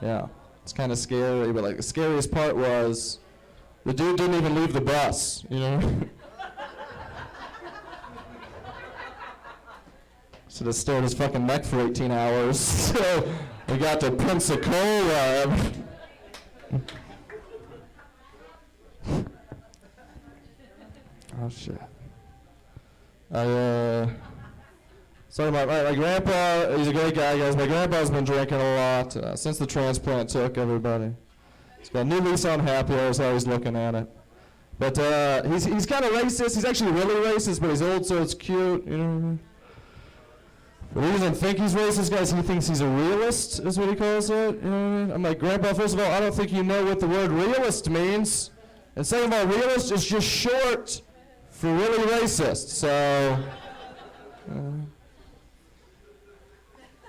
Yeah, it's kind of scary, but like the scariest part was the dude didn't even leave the bus, you know? Should have stared his fucking neck for 18 hours. So we got to Pensacola. Oh shit. So my grandpa, he's a great guy, guys. My grandpa's been drinking a lot since the transplant took everybody. He's got a new lease on happy hour, so I was looking at it. But he's kind of racist. He's actually really racist, but he's old, so it's cute, you know what I mean? But he doesn't think he's racist, guys. He thinks he's a realist, is what he calls it. You know what I mean? I'm like, Grandpa, first of all, I don't think you know what the word realist means. And second of all, realist is just short for really racist. So,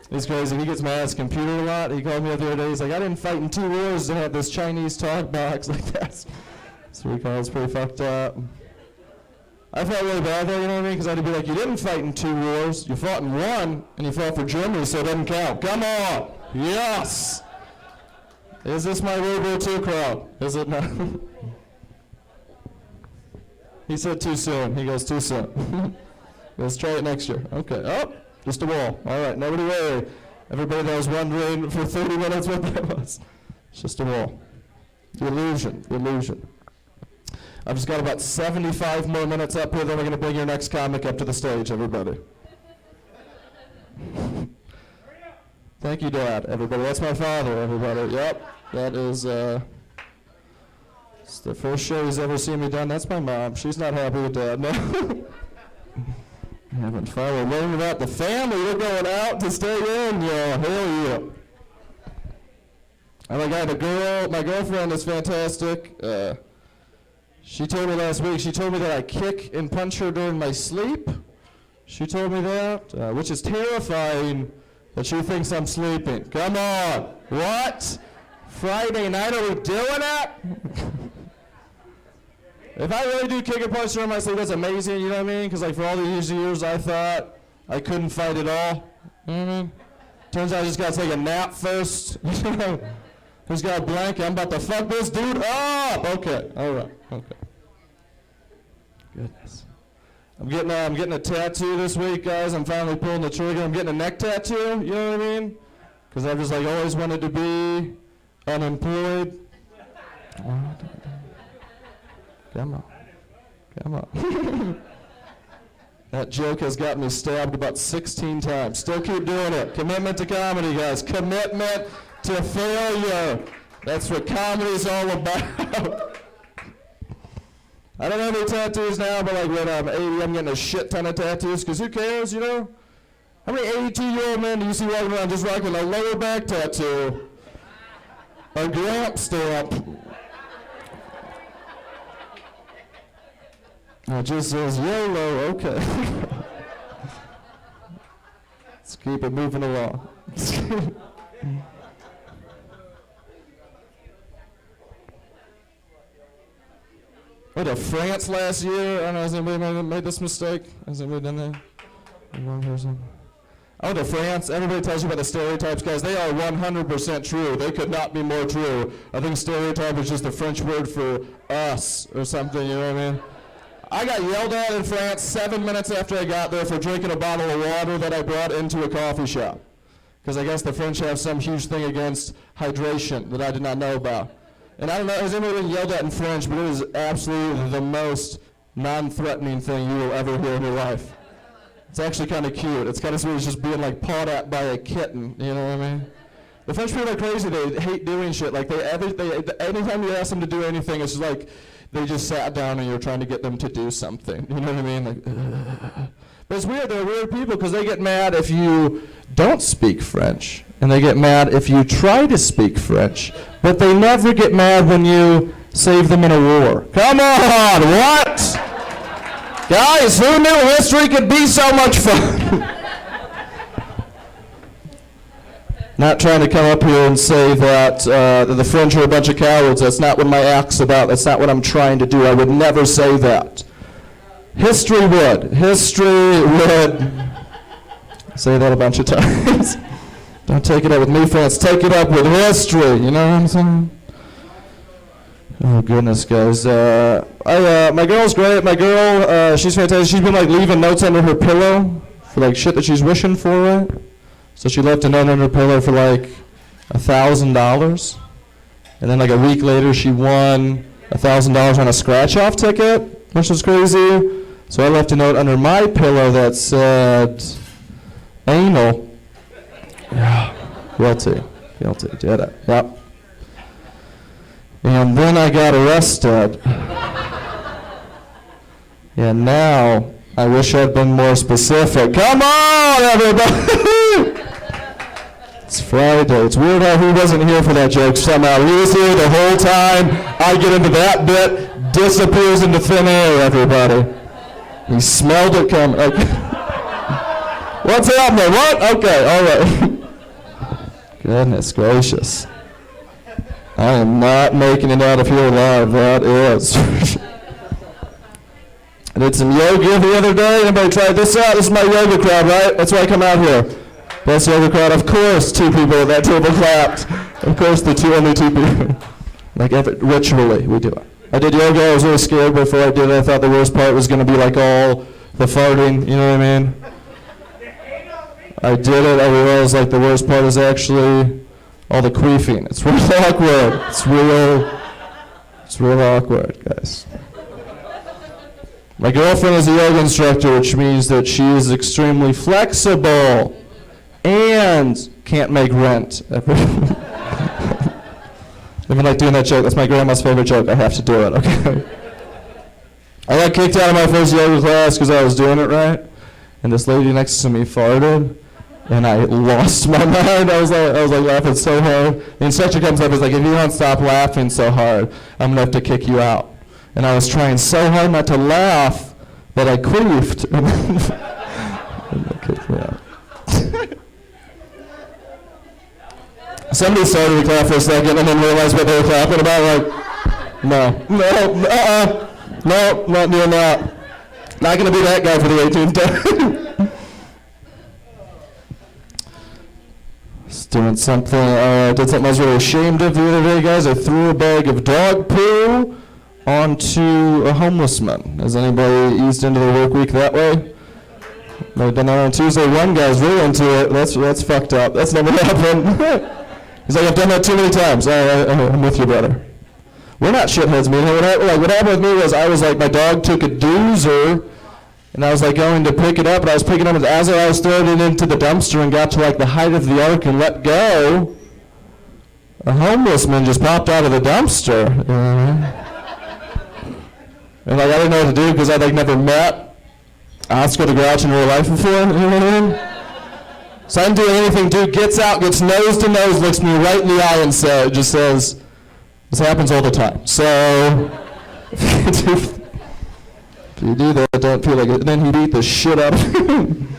he's crazy. He gets mad at his computer a lot. He called me up the other day. He's like, I didn't fight in 2 wars to have this Chinese talk box like that. That's what he calls pretty fucked up. I felt really bad though, you know what I mean? Because I had to be like, you didn't fight in 2 wars. You fought in 1, and you fought for Germany, so it doesn't count. Come on. Yes. Is this my World War II crowd? Is it not? He said too soon. He goes, too soon. Let's try it next year. Okay. Oh, just a wall. All right, nobody worry. Everybody that was wondering for 30 minutes what that was. It's just a wall. The illusion. I've just got about 75 more minutes up here, then we're going to bring your next comic up to the stage, everybody. Thank you, Dad, everybody. That's my father, everybody. Yep, that is, it's the first show he's ever seen me done. That's my mom. She's not happy with Dad, no. I haven't finally learned about the family. We're going out to stay in, yeah, hell yeah. And I got a girl, my girlfriend is fantastic. She told me last week, she told me that I kick and punch her during my sleep. She told me that, which is terrifying that she thinks I'm sleeping. Come on. What? Friday night, are we doing it? If I really do kick and punch during my sleep, that's amazing, you know what I mean? Because like for all these years, I thought I couldn't fight at all. You know what I mean? Turns out I just got to take a nap first. You know? Who's got a blanket? I'm about to fuck this dude up. Okay, all right, okay. Goodness. I'm getting a tattoo this week, guys. I'm finally pulling the trigger. I'm getting a neck tattoo, you know what I mean? Because I've just like always wanted to be unemployed. Come on. That joke has got me stabbed about 16 times. Still keep doing it. Commitment to comedy, guys. Commitment to failure. That's what comedy's all about. I don't have any tattoos now, but like when I'm 80, I'm getting a shit ton of tattoos, because who cares, you know? How many 82-year-old men do you see walking around just rocking a lower back tattoo? A gramp stamp. It just says YOLO, okay. Let's keep it moving along. Went to France last year. I don't know, has anybody made this mistake? Has anybody done that? The wrong person. I went to France. Everybody tells you about the stereotypes, guys. They are 100% true. They could not be more true. I think stereotype is just the French word for us or something, you know what I mean? I got yelled at in France 7 minutes after I got there for drinking a bottle of water that I brought into a coffee shop. Because I guess the French have some huge thing against hydration that I did not know about. And I don't know, has anybody been yelled at in French, but it is absolutely the most non-threatening thing you will ever hear in your life. It's actually kind of cute. It's kind of sweet. It's just being like pawed at by a kitten, you know what I mean? The French people are crazy. They hate doing shit. Like anytime you ask them to do anything, it's just like they just sat down and you're trying to get them to do something. You know what I mean? Like, But it's weird. They're weird people because they get mad if you don't speak French. And they get mad if you try to speak French. But they never get mad when you save them in a war. Come on, what? Guys, who knew history could be so much fun? Not trying to come up here and say that the French are a bunch of cowards. That's not what my act's about. That's not what I'm trying to do. I would never say that. History would. History would. Say that a bunch of times. Don't take it up with me, France. Take it up with history. You know what I'm saying? Oh, goodness, guys. My girl's great. My girl, she's fantastic. She's been, like, leaving notes under her pillow for, like, shit that she's wishing for, right? So she left a note under her pillow for, like, $1,000. And then, like, a week later, she won $1,000 on a scratch-off ticket, which was crazy. So I left a note under my pillow that said, anal. Yeah, guilty. Did it. Yep. And then I got arrested. Yeah, now I wish I'd been more specific. Come on, everybody! It's Friday. It's weird how he wasn't here for that joke somehow. He was here the whole time. I get into that bit, disappears into thin air, everybody. He smelled it coming. Okay. What's happening? What? Okay, all right. Goodness gracious. I am not making it out of here alive, that is. I did some yoga the other day. Anybody tried this out? This is my yoga crowd, right? That's why I come out here. Best yoga crowd. Of course, 2 people at that table clapped. Of course, only two people. Like ritually, we do it. I did yoga. I was really scared before I did it. I thought the worst part was going to be like all the farting, you know what I mean? I did it. I realized like the worst part is actually all the queefing. It's real awkward. It's real awkward, guys. My girlfriend is a yoga instructor, which means that she is extremely flexible and can't make rent. I've been like doing that joke. That's my grandma's favorite joke. I have to do it, okay? I got kicked out of my first yoga class because I was doing it right. And this lady next to me farted. And I lost my mind. I was like laughing so hard. The instructor comes up and is like, if you don't stop laughing so hard, I'm going to have to kick you out. And I was trying so hard not to laugh that I queefed. And they kicked me out. Somebody started to clap for a second and then realized what they were clapping about. Like, no, not doing that. Not going to be that guy for the 18th time. Doing something, did something I was really ashamed of the other day, guys. I threw a bag of dog poo onto a homeless man. Has anybody eased into their work week that way? I've done that on Tuesday. One guy's really into it. That's fucked up. That's never happened. He's like, I've done that too many times. I'm with you, brother. We're not shitheads, man. What happened with me was I was like, my dog took a doozer, and I was like going to pick it up, and I was picking it up, and as I was throwing it into the dumpster and got to like the height of the arc and let go, a homeless man just popped out of the dumpster. You know what I mean? And like I didn't know what to do because I'd like never met Oscar the Grouch in real life before. You know what I mean? So I didn't do anything. Dude gets out, gets nose to nose, looks me right in the eye, and just says, "This happens all the time." So. If you do that, don't feel like it. Then he beat the shit out of him.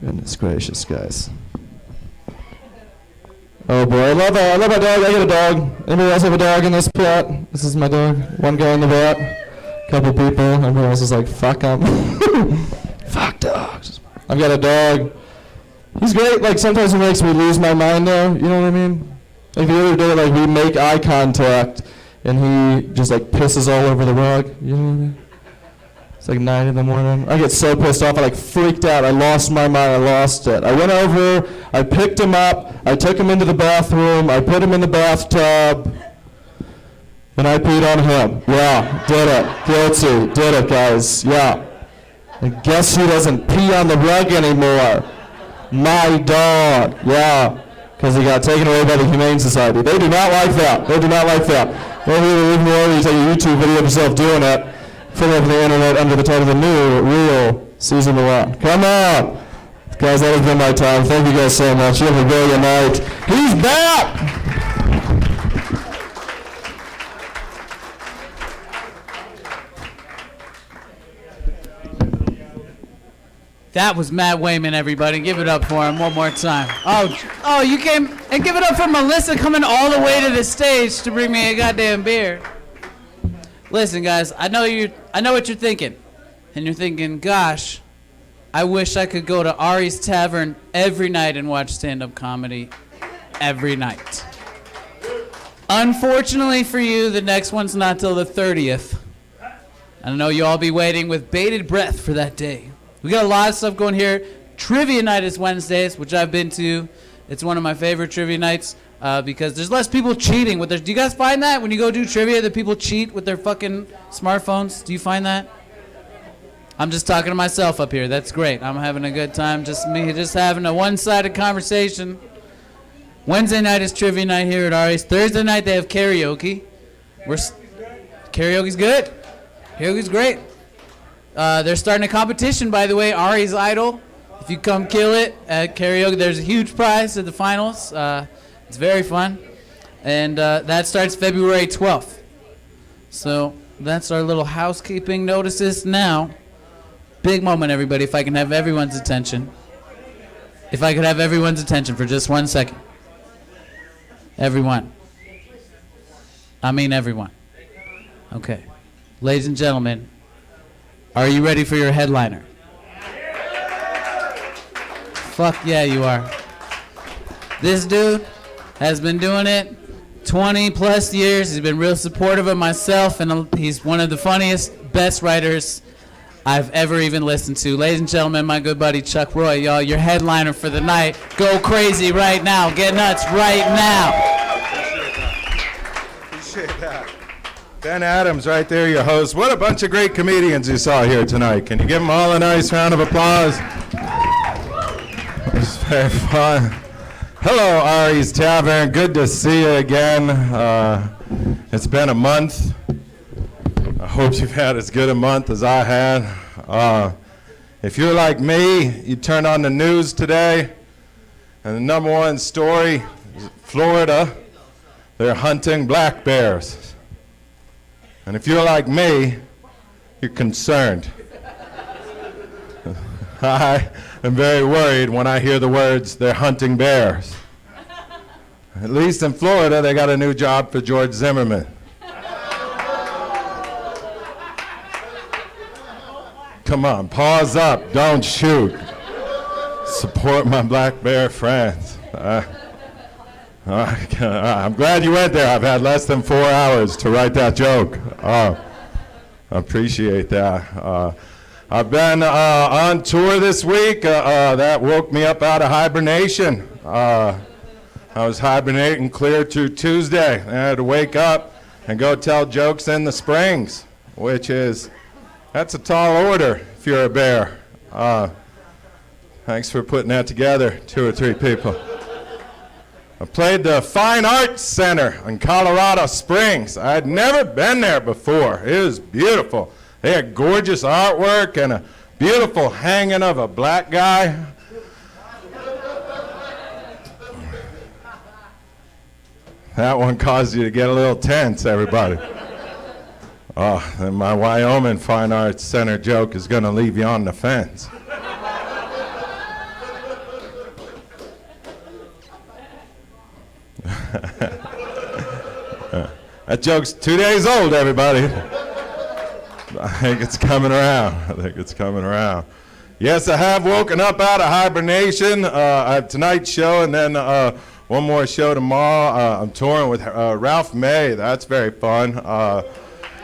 Goodness gracious, guys. Oh boy, I love my dog. I got a dog. Anybody else have a dog in this plot? This is my dog. One guy in the vat. Couple people. Everybody else is like, fuck them. Fuck dogs. I've got a dog. He's great. Like sometimes he makes me lose my mind though. You know what I mean? Like the other day, like we make eye contact. And he just like pisses all over the rug. You know what I mean? It's like 9 in the morning. I get so pissed off. I like freaked out. I lost my mind. I lost it. I went over. I picked him up. I took him into the bathroom. I put him in the bathtub. And I peed on him. Yeah, did it. Guilty. Did it, guys. Yeah. And guess who doesn't pee on the rug anymore? My dog. Yeah. Because he got taken away by the Humane Society. They do not like that. They do not like that. Well, even more, you take a YouTube video of yourself doing it, put it up on the internet under the title of the new, real Season 1. Come on. Guys, that has been my time. Thank you guys so much. You have a brilliant night. He's back! That was Matt Wayman, everybody. Give it up for him one more time. Oh, you came, and give it up for Melissa coming all the way to the stage to bring me a goddamn beer. Listen, guys, I know what you're thinking, and you're thinking, gosh, I wish I could go to Ari's Tavern every night and watch stand-up comedy every night. Unfortunately for you, the next one's not till the 30th. I know you'll all be waiting with bated breath for that day. We got a lot of stuff going here. Trivia night is Wednesdays, which I've been to. It's one of my favorite trivia nights because there's less people cheating with their. Do you guys find that when you go do trivia that people cheat with their fucking smartphones? Do you find that? I'm just talking to myself up here. That's great. I'm having a good time. Just me, just having a one-sided conversation. Wednesday night is trivia night here at Ari's. Thursday night they have karaoke. Karaoke's good. Karaoke's great. They're starting a competition, by the way, Ari's Idol. If you come kill it at karaoke, there's a huge prize at the finals. It's very fun. And that starts February 12th. So that's our little housekeeping notices now. Big moment, everybody, if I can have everyone's attention. If I could have everyone's attention for just 1 second. Everyone. I mean everyone. Okay. Ladies and gentlemen, are you ready for your headliner? Fuck yeah, you are. This dude has been doing it 20 plus years. He's been real supportive of myself, and he's one of the funniest, best writers I've ever even listened to. Ladies and gentlemen, my good buddy Chuck Roy, y'all, your headliner for the night. Go crazy right now. Get nuts right now. Appreciate that. Ben Adams right there, your host. What a bunch of great comedians you saw here tonight. Can you give them all a nice round of applause? It was very fun. Hello, Ari's Tavern. Good to see you again. It's been a month. I hope you've had as good a month as I had. If you're like me, you turn on the news today, and the number one story is Florida. They're hunting black bears. And if you're like me, you're concerned. I am very worried when I hear the words, they're hunting bears. At least in Florida, they got a new job for George Zimmerman. Come on, pause up, don't shoot. Support my black bear friends. I'm glad you went there. I've had less than 4 hours to write that joke. I appreciate that. I've been on tour this week. That woke me up out of hibernation. I was hibernating clear to Tuesday. I had to wake up and go tell jokes in the Springs, that's a tall order if you're a bear. Thanks for putting that together, 2 or 3 people. I played the Fine Arts Center in Colorado Springs. I had never been there before. It was beautiful. They had gorgeous artwork and a beautiful hanging of a black guy. That one caused you to get a little tense, everybody. Oh, and my Wyoming Fine Arts Center joke is going to leave you on the fence. That joke's 2 days old, everybody. I think it's coming around. Yes, I have woken up out of hibernation. I have tonight's show and then one more show tomorrow. I'm touring with Ralph May. That's very fun.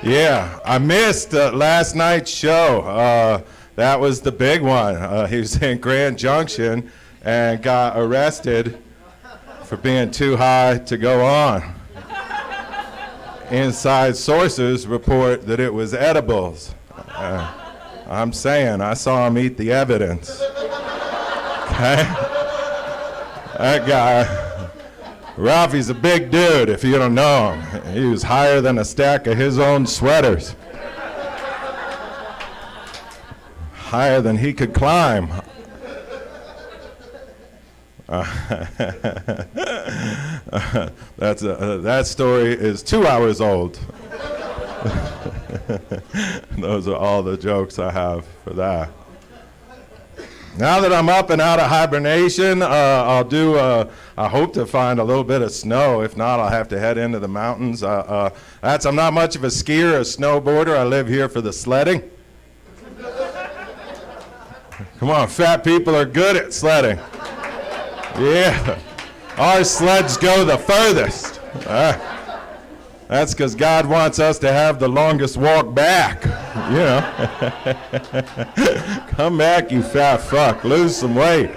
Yeah, I missed last night's show. That was the big one. He was in Grand Junction and got arrested for being too high to go on. Inside sources report that it was edibles. I'm saying, I saw him eat the evidence. Okay? That guy, Ralphie's a big dude if you don't know him. He was higher than a stack of his own sweaters. Higher than he could climb. That story is 2 hours old. Those are all the jokes I have for that. Now that I'm up and out of hibernation, I hope to find a little bit of snow. If not, I'll have to head into the mountains. I'm not much of a skier or a snowboarder. I live here for the sledding. Come on, fat people are good at sledding. Yeah, our sleds go the furthest. That's because God wants us to have the longest walk back, you know. Come back, you fat fuck. Lose some weight.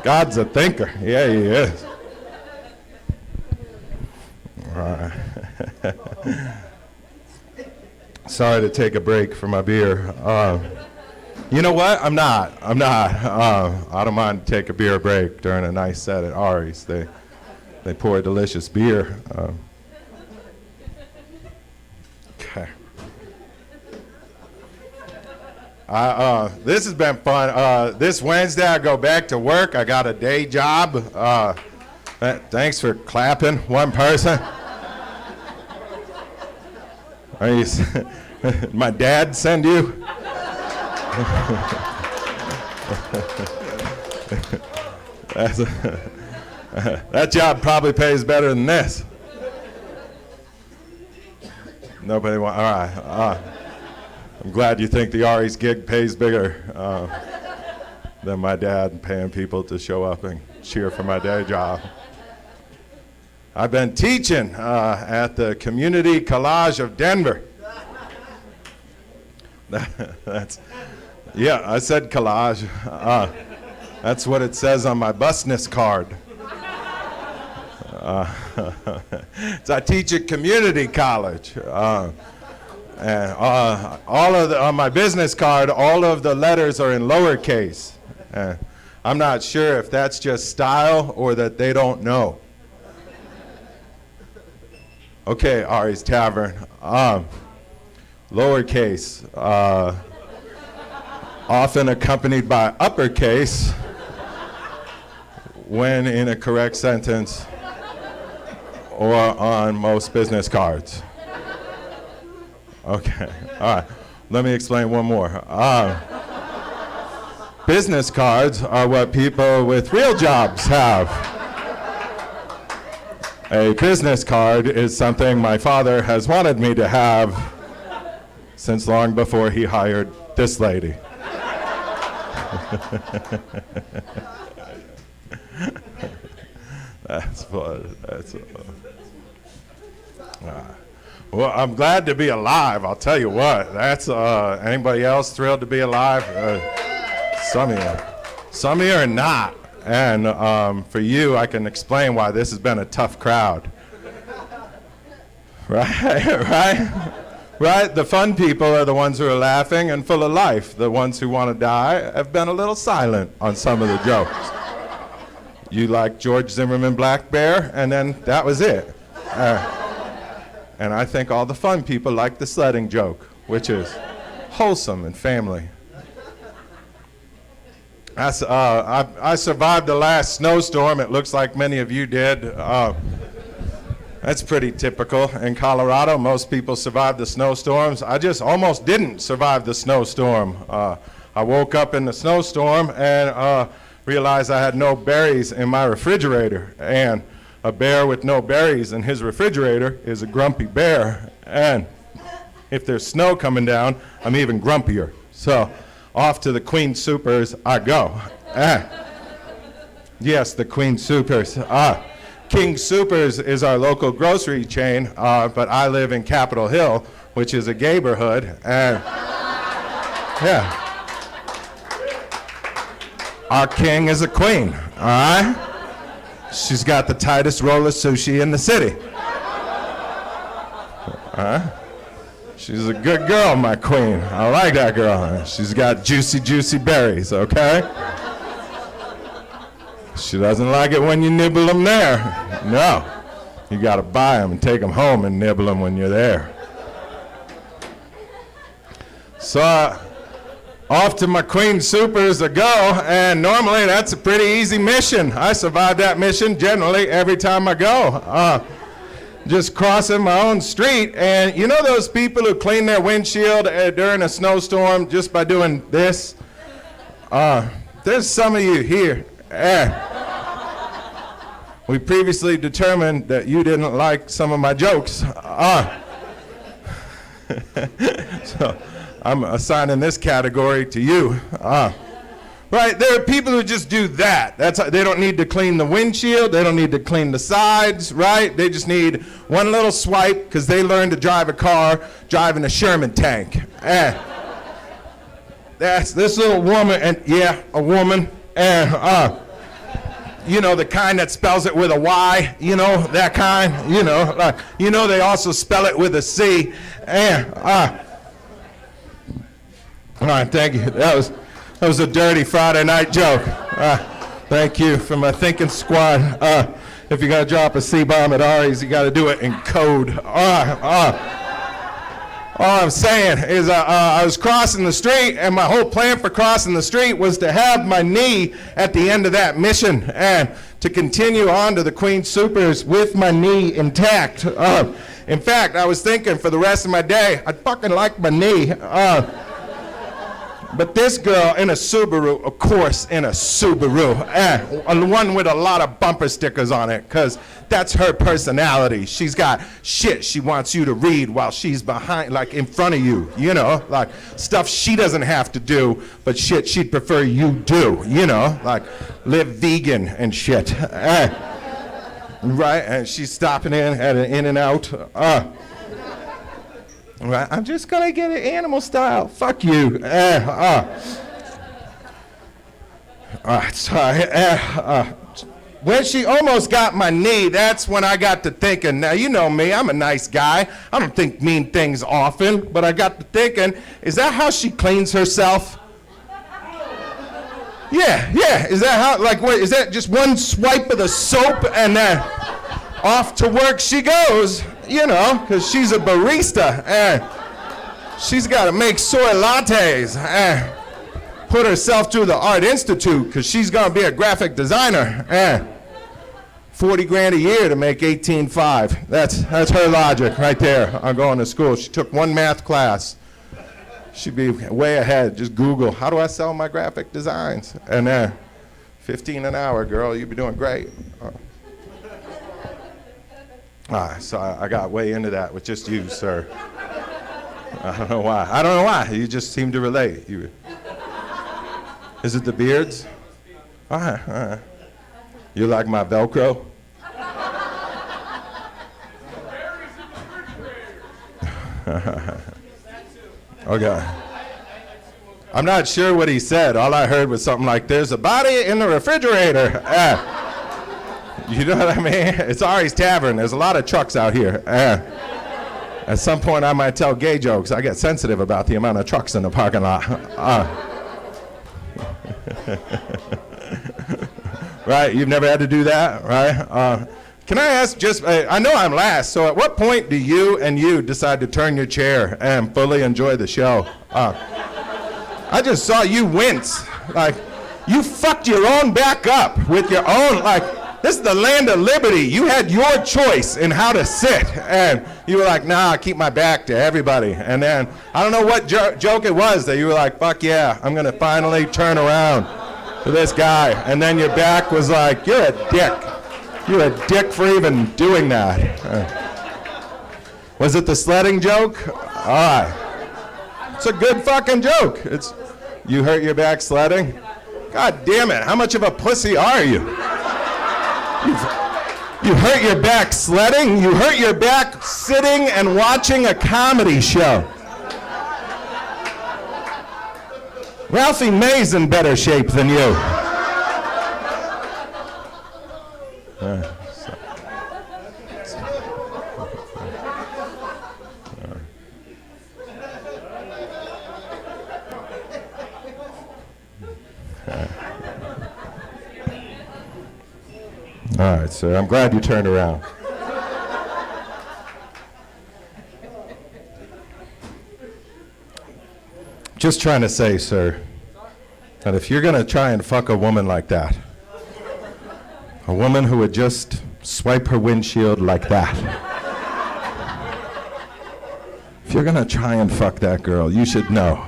God's a thinker. Yeah, he is. All right. Sorry to take a break for my beer. You know what? I'm not. I don't mind to take a beer break during a nice set at Ari's. They pour a delicious beer. Okay. This has been fun. This Wednesday I go back to work. I got a day job. Thanks for clapping, one person. My dad send you? That job probably pays better than this. Nobody want. All right. I'm glad you think the Ari's gig pays bigger than my dad paying people to show up and cheer for my day job. I've been teaching at the Community College of Denver. Yeah, I said collage. That's what it says on my busness card. So I teach at community college. And on my business card, all of the letters are in lowercase. I'm not sure if that's just style or that they don't know. Okay, Ari's Tavern. Lowercase. Often accompanied by uppercase when in a correct sentence or on most business cards. Okay, all right, let me explain one more. Business cards are what people with real jobs have. A business card is something my father has wanted me to have since long before he hired this lady. That's fun. That's fun. Well, I'm glad to be alive. I'll tell you what. That's anybody else thrilled to be alive? Some of you are not. And for you, I can explain why this has been a tough crowd. Right? The fun people are the ones who are laughing and full of life. The ones who want to die have been a little silent on some of the jokes. You like George Zimmerman Black Bear, and then that was it. And I think all the fun people like the sledding joke, which is wholesome and family. I survived the last snowstorm. It looks like many of you did. That's pretty typical in Colorado. Most people survive the snowstorms. I just almost didn't survive the snowstorm. I woke up in the snowstorm and realized I had no berries in my refrigerator. And a bear with no berries in his refrigerator is a grumpy bear. And if there's snow coming down, I'm even grumpier. So off to the Queen Supers I go. Yes, the Queen Supers. King Supers is our local grocery chain, but I live in Capitol Hill, which is a gayborhood, and yeah. Our king is a queen, all right? She's got the tightest roll of sushi in the city. She's a good girl, my queen. I like that girl. She's got juicy, juicy berries, okay? She doesn't like it when you nibble them there. No. You got to buy them and take them home and nibble them when you're there. So off to my Queen Supers to go, and normally that's a pretty easy mission. I survive that mission generally every time I go. Just crossing my own street, and you know those people who clean their windshield during a snowstorm just by doing this? there's some of you here. We previously determined that you didn't like some of my jokes. So I'm assigning this category to you. Right, there are people who just do that. They don't need to clean the windshield. They don't need to clean the sides, right? They just need one little swipe because they learned to drive a car driving a Sherman tank. That's this little woman, and yeah, a woman. You know, the kind that spells it with a Y, you know, that kind, you know, they also spell it with a C. All right, thank you. That was a dirty Friday night joke. Thank you for my thinking squad. If you're going to drop a C-bomb at Ari's, you got to do it in code. All I'm saying is I was crossing the street, and my whole plan for crossing the street was to have my knee at the end of that mission and to continue on to the Queen Supers with my knee intact. In fact, I was thinking for the rest of my day, I'd fucking like my knee. But this girl in a Subaru, of course, in a Subaru, one with a lot of bumper stickers on it, because that's her personality. She's got shit she wants you to read while she's behind, like in front of you, you know, like stuff she doesn't have to do, but shit she'd prefer you do, you know, like live vegan and shit. Right, and she's stopping in at an In-N-Out. Right, I'm just gonna get it animal style. Fuck you. All right, sorry. When she almost got my knee, that's when I got to thinking. Now, you know me, I'm a nice guy. I don't think mean things often, but I got to thinking, is that how she cleans herself? Yeah. Is that how, like, what, is that just one swipe of the soap and then off to work she goes? You know, because she's a barista, and she's got to make soy lattes, and put herself through the Art Institute, because she's going to be a graphic designer, and 40 grand a year to make 18.5. That's her logic right there on going to school. She took one math class. She'd be way ahead. Just Google, how do I sell my graphic designs? And 15 an hour, girl, you'd be doing great. So I got way into that with just you, sir. I don't know why. You just seem to relate. Is it the beards? All right. You like my Velcro? Okay. I'm not sure what he said. All I heard was something like, there's a body in the refrigerator. You know what I mean? It's Ari's Tavern. There's a lot of trucks out here. At some point, I might tell gay jokes. I get sensitive about the amount of trucks in the parking lot. Right? You've never had to do that, right? Can I ask just, I know I'm last, so at what point do you decide to turn your chair and fully enjoy the show? I just saw you wince. Like, you fucked your own back up with your own, like, this is the land of liberty. You had your choice in how to sit, and you were like, nah, I keep my back to everybody. And then, I don't know what joke it was that you were like, fuck yeah, I'm gonna finally turn around to this guy. And then your back was like, you're a dick. You're a dick for even doing that. Was it the sledding joke? All right. It's a good fucking joke. It's, you hurt your back sledding? God damn it, how much of a pussy are you? You hurt your back sledding? You hurt your back sitting and watching a comedy show. Ralphie May's in better shape than you. All right, sir. I'm glad you turned around. Just trying to say, sir, that if you're going to try and fuck a woman like that, a woman who would just swipe her windshield like that, if you're going to try and fuck that girl, you should know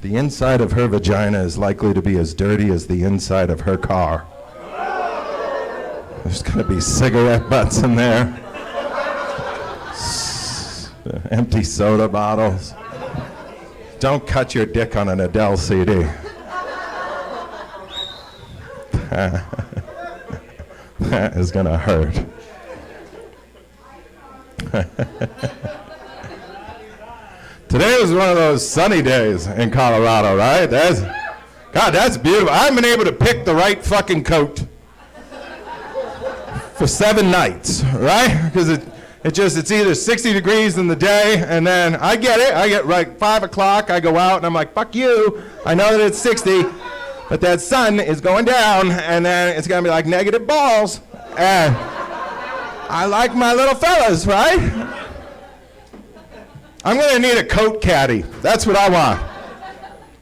The inside of her vagina is likely to be as dirty as the inside of her car. There's going to be cigarette butts in there. Empty soda bottles. Don't cut your dick on an Adele CD. That is going to hurt. Today was one of those sunny days in Colorado, right? God, that's beautiful. I haven't been able to pick the right fucking coat for 7 nights, right? Because it's either 60 degrees in the day, and then I get like 5 o'clock, I go out, and I'm like, fuck you. I know that it's 60, but that sun is going down, and then it's going to be like negative balls. And I like my little fellas, right? I'm going to need a coat caddy. That's what I want.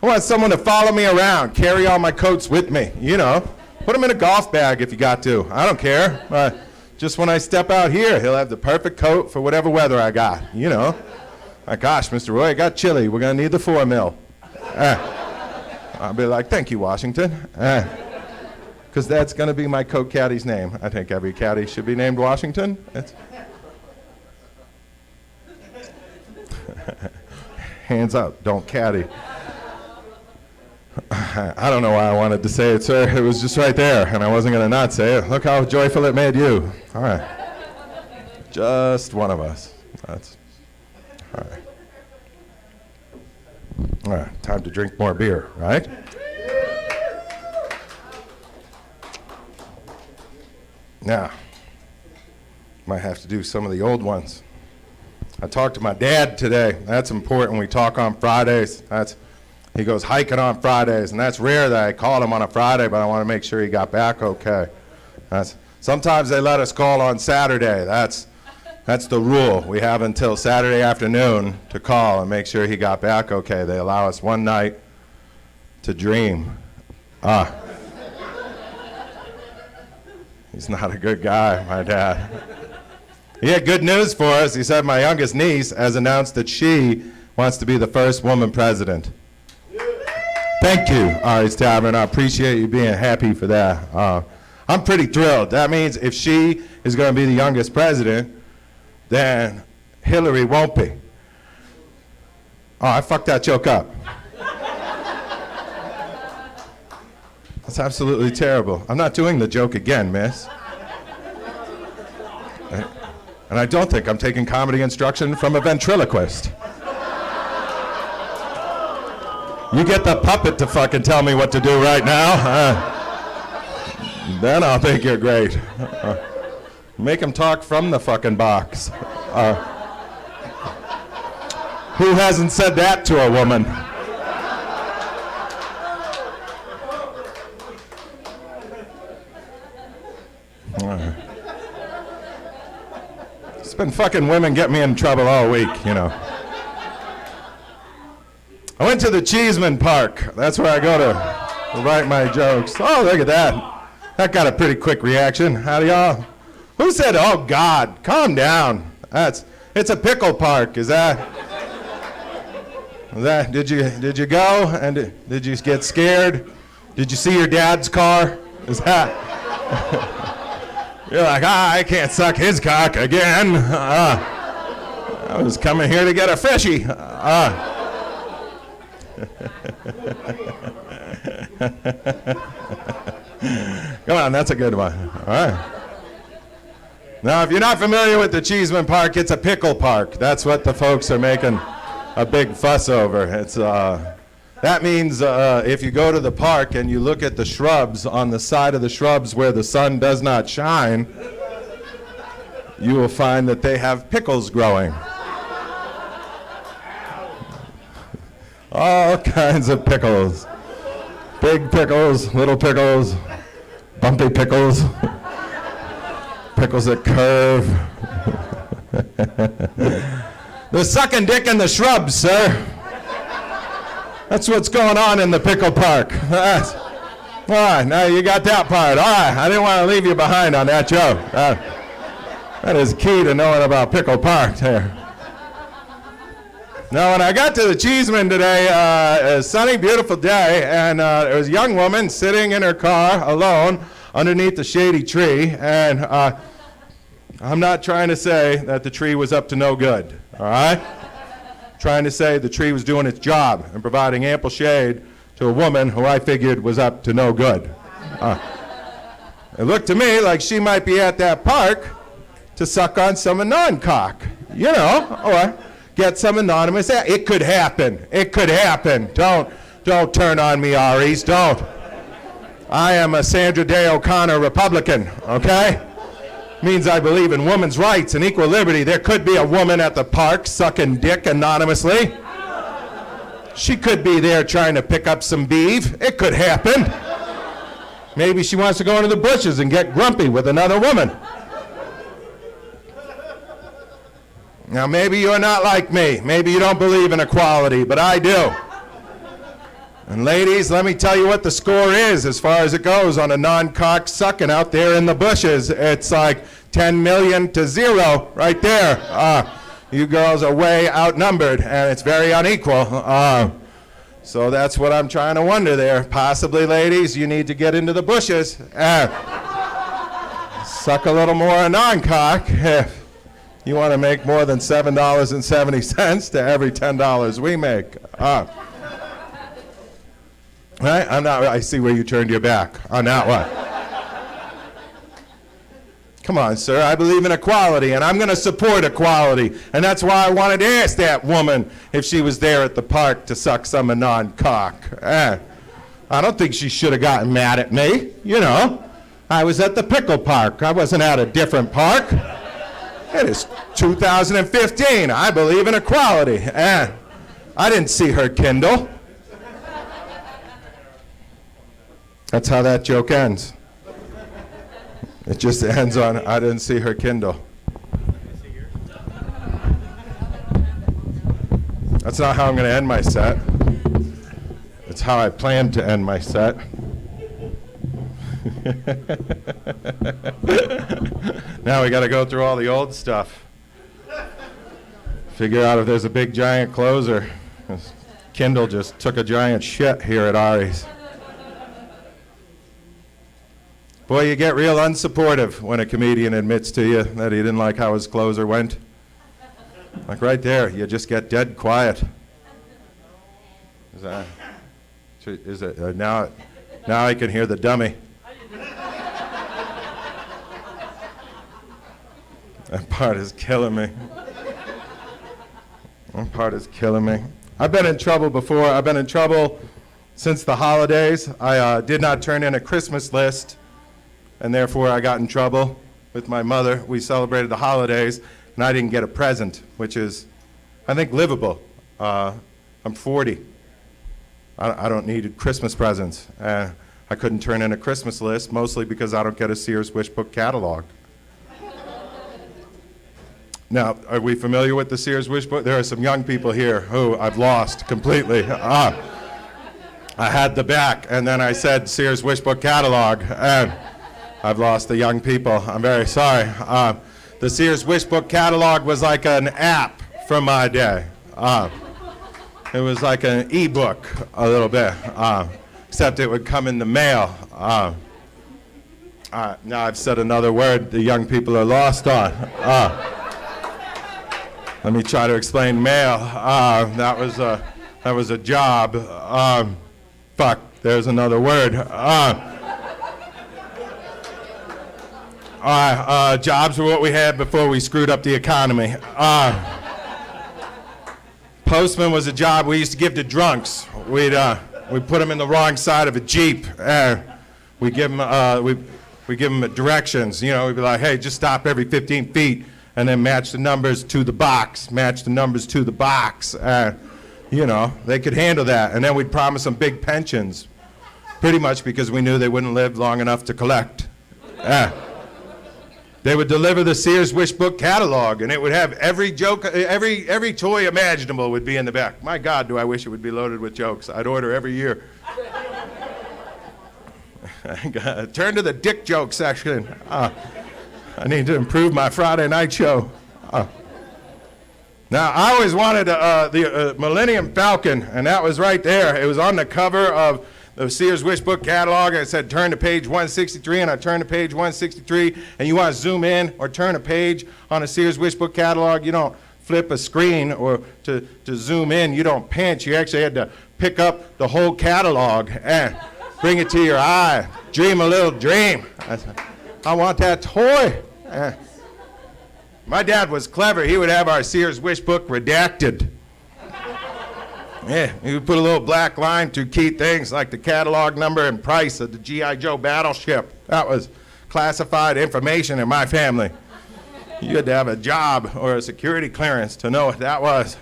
I want someone to follow me around, carry all my coats with me, you know. Put them in a golf bag if you got to. I don't care. Just when I step out here, he'll have the perfect coat for whatever weather I got, you know. My gosh, Mr. Roy, I got chilly. We're going to need the 4 mil. I'll be like, thank you, Washington. Because that's going to be my coat caddy's name. I think every caddy should be named Washington. Hands up, don't caddy. I don't know why I wanted to say it, sir. It was just right there, and I wasn't going to not say it. Look how joyful it made you. All right. Just one of us. That's all right. All right, time to drink more beer, right? Now, might have to do some of the old ones. I talked to my dad today. That's important. We talk on Fridays. He goes hiking on Fridays, and that's rare that I call him on a Friday, but I want to make sure he got back okay. Sometimes they let us call on Saturday. That's the rule. We have until Saturday afternoon to call and make sure he got back okay. They allow us one night to dream. He's not a good guy, my dad. He had good news for us. He said my youngest niece has announced that she wants to be the first woman president. Thank you, Ari's Tavern. I appreciate you being happy for that. I'm pretty thrilled. That means if she is going to be the youngest president, then Hillary won't be. Oh, I fucked that joke up. That's absolutely terrible. I'm not doing the joke again, miss. And I don't think I'm taking comedy instruction from a ventriloquist. You get the puppet to fucking tell me what to do right now. Then I'll think you're great. Make him talk from the fucking box. Who hasn't said that to a woman? It's been fucking women get me in trouble all week, you know. I went to the Cheeseman Park. That's where I go to write my jokes. Oh, look at that. That got a pretty quick reaction. How do y'all? Who said, oh, God, calm down. It's a pickle park. Is that, did you go and did you get scared? Did you see your dad's car? Is that? You're like, I can't suck his cock again. I was coming here to get a fishy. Come on, that's a good one. All right. Now, if you're not familiar with the Cheeseman Park, it's a pickle park. That's what the folks are making a big fuss over. It's that means if you go to the park and you look at the shrubs, on the side of the shrubs where the sun does not shine, you will find that they have pickles growing. All kinds of pickles. Big pickles, little pickles, bumpy pickles, pickles that curve. They're sucking dick in the shrubs, sir. That's what's going on in the pickle park. All right, now you got that part. All right, I didn't want to leave you behind on that joke. That is key to knowing about pickle park there. Now, when I got to the Cheeseman today, a sunny, beautiful day, and there was a young woman sitting in her car alone underneath a shady tree, and I'm not trying to say that the tree was up to no good, all right? Trying to say the tree was doing its job and providing ample shade to a woman who I figured was up to no good. It looked to me like she might be at that park to suck on some non-cock, you know, or get some anonymous. It could happen. It could happen. Don't turn on me, Aries. Don't. I am a Sandra Day O'Connor Republican, okay? Means I believe in women's rights and equal liberty. There could be a woman at the park sucking dick anonymously. She could be there trying to pick up some beef. It could happen. Maybe she wants to go into the bushes and get grumpy with another woman. Now, maybe you're not like me. Maybe you don't believe in equality, but I do. And ladies, let me tell you what the score is as far as it goes on a non-cock sucking out there in the bushes. It's like 10 million to 0 right there. You girls are way outnumbered, and it's very unequal. So that's what I'm trying to wonder there. Possibly, ladies, you need to get into the bushes and suck a little more non-cock if you want to make more than $7.70 to every $10 we make. Right? I see where you turned your back on that one. Come on, sir. I believe in equality, and I'm going to support equality. And that's why I wanted to ask that woman if she was there at the park to suck some non-cock. I don't think she should have gotten mad at me. You know, I was at the pickle park. I wasn't at a different park. It is 2015. I believe in equality. I didn't see her Kindle. That's how that joke ends. It just ends on, I didn't see her Kindle. That's not how I'm going to end my set. It's how I plan to end my set. Now we got to go through all the old stuff. Figure out if there's a big giant closer. Kindle just took a giant shit here at Ari's. Boy, you get real unsupportive when a comedian admits to you that he didn't like how his closer went. Like right there, you just get dead quiet. Now I can hear the dummy. That part is killing me. That part is killing me. I've been in trouble before. I've been in trouble since the holidays. I did not turn in a Christmas list, and therefore I got in trouble with my mother. We celebrated the holidays, and I didn't get a present, which is, I think, livable. I'm 40. I don't need Christmas presents. I couldn't turn in a Christmas list, mostly because I don't get a Sears Wish Book catalog. Now, are we familiar with the Sears Wish Book? There are some young people here who I've lost completely. I had the back, and then I said Sears Wish Book catalog, and I've lost the young people. I'm very sorry. The Sears Wish Book catalog was like an app from my day. It was like an e-book a little bit, except it would come in the mail. Now I've said another word the young people are lost on. Let me try to explain mail. That was a job. Fuck, there's another word. Jobs were what we had before we screwed up the economy. Postman was a job we used to give to drunks. We'd put them in the wrong side of a Jeep. We give them directions. You know, we'd be like, hey, just stop every 15 feet and then match the numbers to the box. Match the numbers to the box. You know, they could handle that. And then we'd promise them big pensions, pretty much because we knew they wouldn't live long enough to collect. They would deliver the Sears Wish Book catalog, and it would have every joke, every toy imaginable would be in the back. My God, do I wish it would be loaded with jokes. I'd order every year. Turn to the dick joke section. I need to improve my Friday night show. Now, I always wanted the Millennium Falcon, and that was right there. It was on the cover of the Sears Wish Book catalog, and it said turn to page 163, and I turned to page 163, and you want to zoom in or turn a page on a Sears Wish Book catalog, you don't flip a screen, or to zoom in, you don't pinch. You actually had to pick up the whole catalog and bring it to your eye. Dream a little dream. I want that toy. My dad was clever. He would have our Sears Wish Book redacted. Yeah, he would put a little black line through key things like the catalog number and price of the G.I. Joe battleship. That was classified information in my family. You had to have a job or a security clearance to know what that was.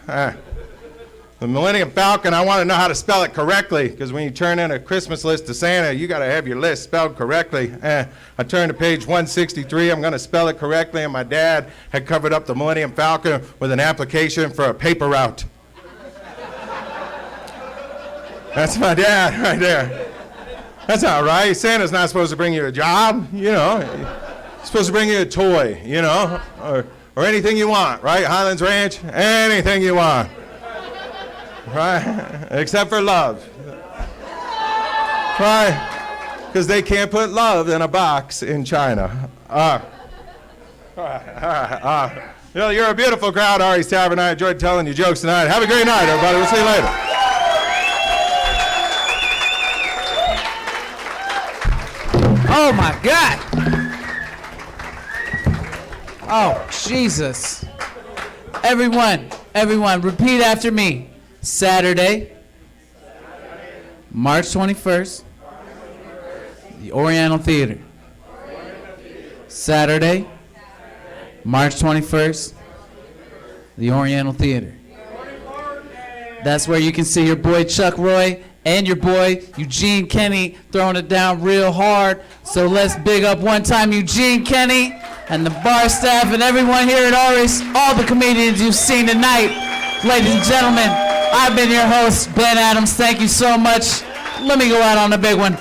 The Millennium Falcon, I want to know how to spell it correctly, because when you turn in a Christmas list to Santa, you got to have your list spelled correctly. I turned to page 163, I'm going to spell it correctly, and my dad had covered up the Millennium Falcon with an application for a paper route. That's my dad right there. That's not right. Santa's not supposed to bring you a job, you know. He's supposed to bring you a toy, you know, or anything you want, right? Highlands Ranch, anything you want. Right? Except for love. Right? Because they can't put love in a box in China. You know, you're a beautiful crowd, Ari's Tavern. I enjoyed telling you jokes tonight. Have a great night, everybody. We'll see you later. Oh my God. Oh, Jesus. Everyone, repeat after me. Saturday, March 21st, the Oriental Theater. Saturday, March 21st, the Oriental Theater. That's where you can see your boy Chuck Roy and your boy Eugene Kenny throwing it down real hard. So let's big up one time Eugene Kenny and the bar staff and everyone here at Ari's, all the comedians you've seen tonight. Ladies and gentlemen, I've been your host, Ben Adams. Thank you so much. Let me go out on a big one.